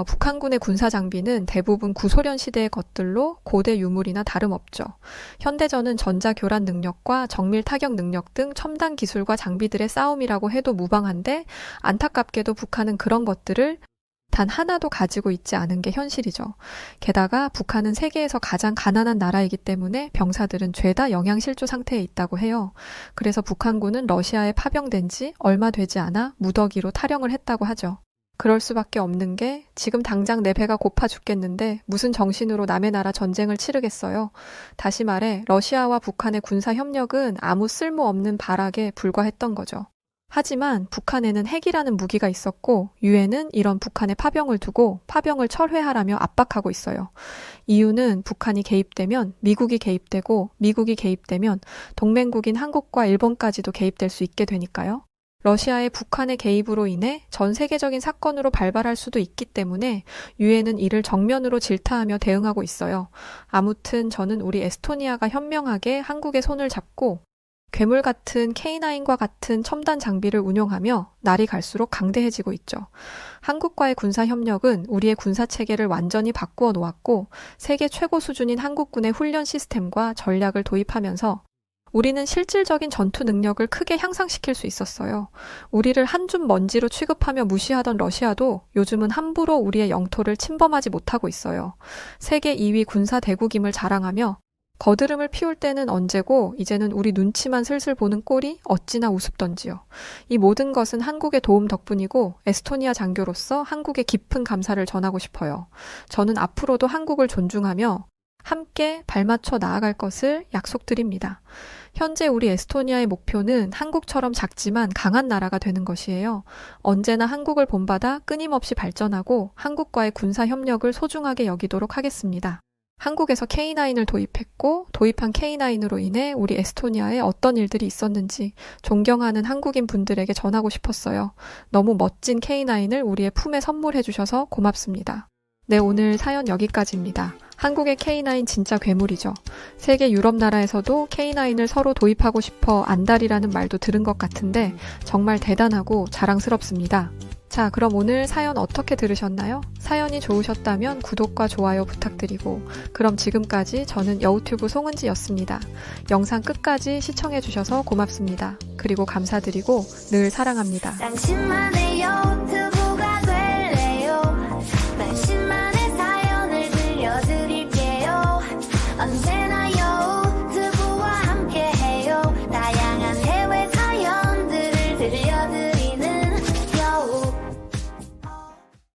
[SPEAKER 1] 북한군의 군사 장비는 대부분 구소련 시대의 것들로 고대 유물이나 다름없죠. 현대전은 전자교란 능력과 정밀 타격 능력 등 첨단 기술과 장비들의 싸움이라고 해도 무방한데 안타깝게도 북한은 그런 것들을 단 하나도 가지고 있지 않은 게 현실이죠. 게다가 북한은 세계에서 가장 가난한 나라이기 때문에 병사들은 죄다 영양실조 상태에 있다고 해요. 그래서 북한군은 러시아에 파병된 지 얼마 되지 않아 무더기로 탈영을 했다고 하죠. 그럴 수밖에 없는 게 지금 당장 내 배가 고파 죽겠는데 무슨 정신으로 남의 나라 전쟁을 치르겠어요. 다시 말해 러시아와 북한의 군사 협력은 아무 쓸모없는 발악에 불과했던 거죠. 하지만 북한에는 핵이라는 무기가 있었고 유엔은 이런 북한의 파병을 두고 파병을 철회하라며 압박하고 있어요. 이유는 북한이 개입되면 미국이 개입되고 미국이 개입되면 동맹국인 한국과 일본까지도 개입될 수 있게 되니까요. 러시아의 북한의 개입으로 인해 전 세계적인 사건으로 발발할 수도 있기 때문에 유엔은 이를 정면으로 질타하며 대응하고 있어요. 아무튼 저는 우리 에스토니아가 현명하게 한국의 손을 잡고 괴물 같은 K9과 같은 첨단 장비를 운용하며 날이 갈수록 강대해지고 있죠. 한국과의 군사 협력은 우리의 군사 체계를 완전히 바꾸어 놓았고 세계 최고 수준인 한국군의 훈련 시스템과 전략을 도입하면서 우리는 실질적인 전투 능력을 크게 향상시킬 수 있었어요. 우리를 한 줌 먼지로 취급하며 무시하던 러시아도 요즘은 함부로 우리의 영토를 침범하지 못하고 있어요. 세계 2위 군사 대국임을 자랑하며 거드름을 피울 때는 언제고 이제는 우리 눈치만 슬슬 보는 꼴이 어찌나 우습던지요. 이 모든 것은 한국의 도움 덕분이고 에스토니아 장교로서 한국에 깊은 감사를 전하고 싶어요. 저는 앞으로도 한국을 존중하며 함께 발맞춰 나아갈 것을 약속드립니다. 현재 우리 에스토니아의 목표는 한국처럼 작지만 강한 나라가 되는 것이에요. 언제나 한국을 본받아 끊임없이 발전하고 한국과의 군사 협력을 소중하게 여기도록 하겠습니다. 한국에서 K9을 도입했고 도입한 K9으로 인해 우리 에스토니아에 어떤 일들이 있었는지 존경하는 한국인 분들에게 전하고 싶었어요. 너무 멋진 K9을 우리의 품에 선물해 주셔서 고맙습니다. 네, 오늘 사연 여기까지입니다. 한국의 K9 진짜 괴물이죠. 세계 유럽 나라에서도 K9을 서로 도입하고 싶어 안달이라는 말도 들은 것 같은데 정말 대단하고 자랑스럽습니다. 자, 그럼 오늘 사연 어떻게 들으셨나요? 사연이 좋으셨다면 구독과 좋아요 부탁드리고 그럼 지금까지 저는 여우튜브 송은지였습니다. 영상 끝까지 시청해주셔서 고맙습니다. 그리고 감사드리고 늘 사랑합니다.
[SPEAKER 2] 당신만의 여우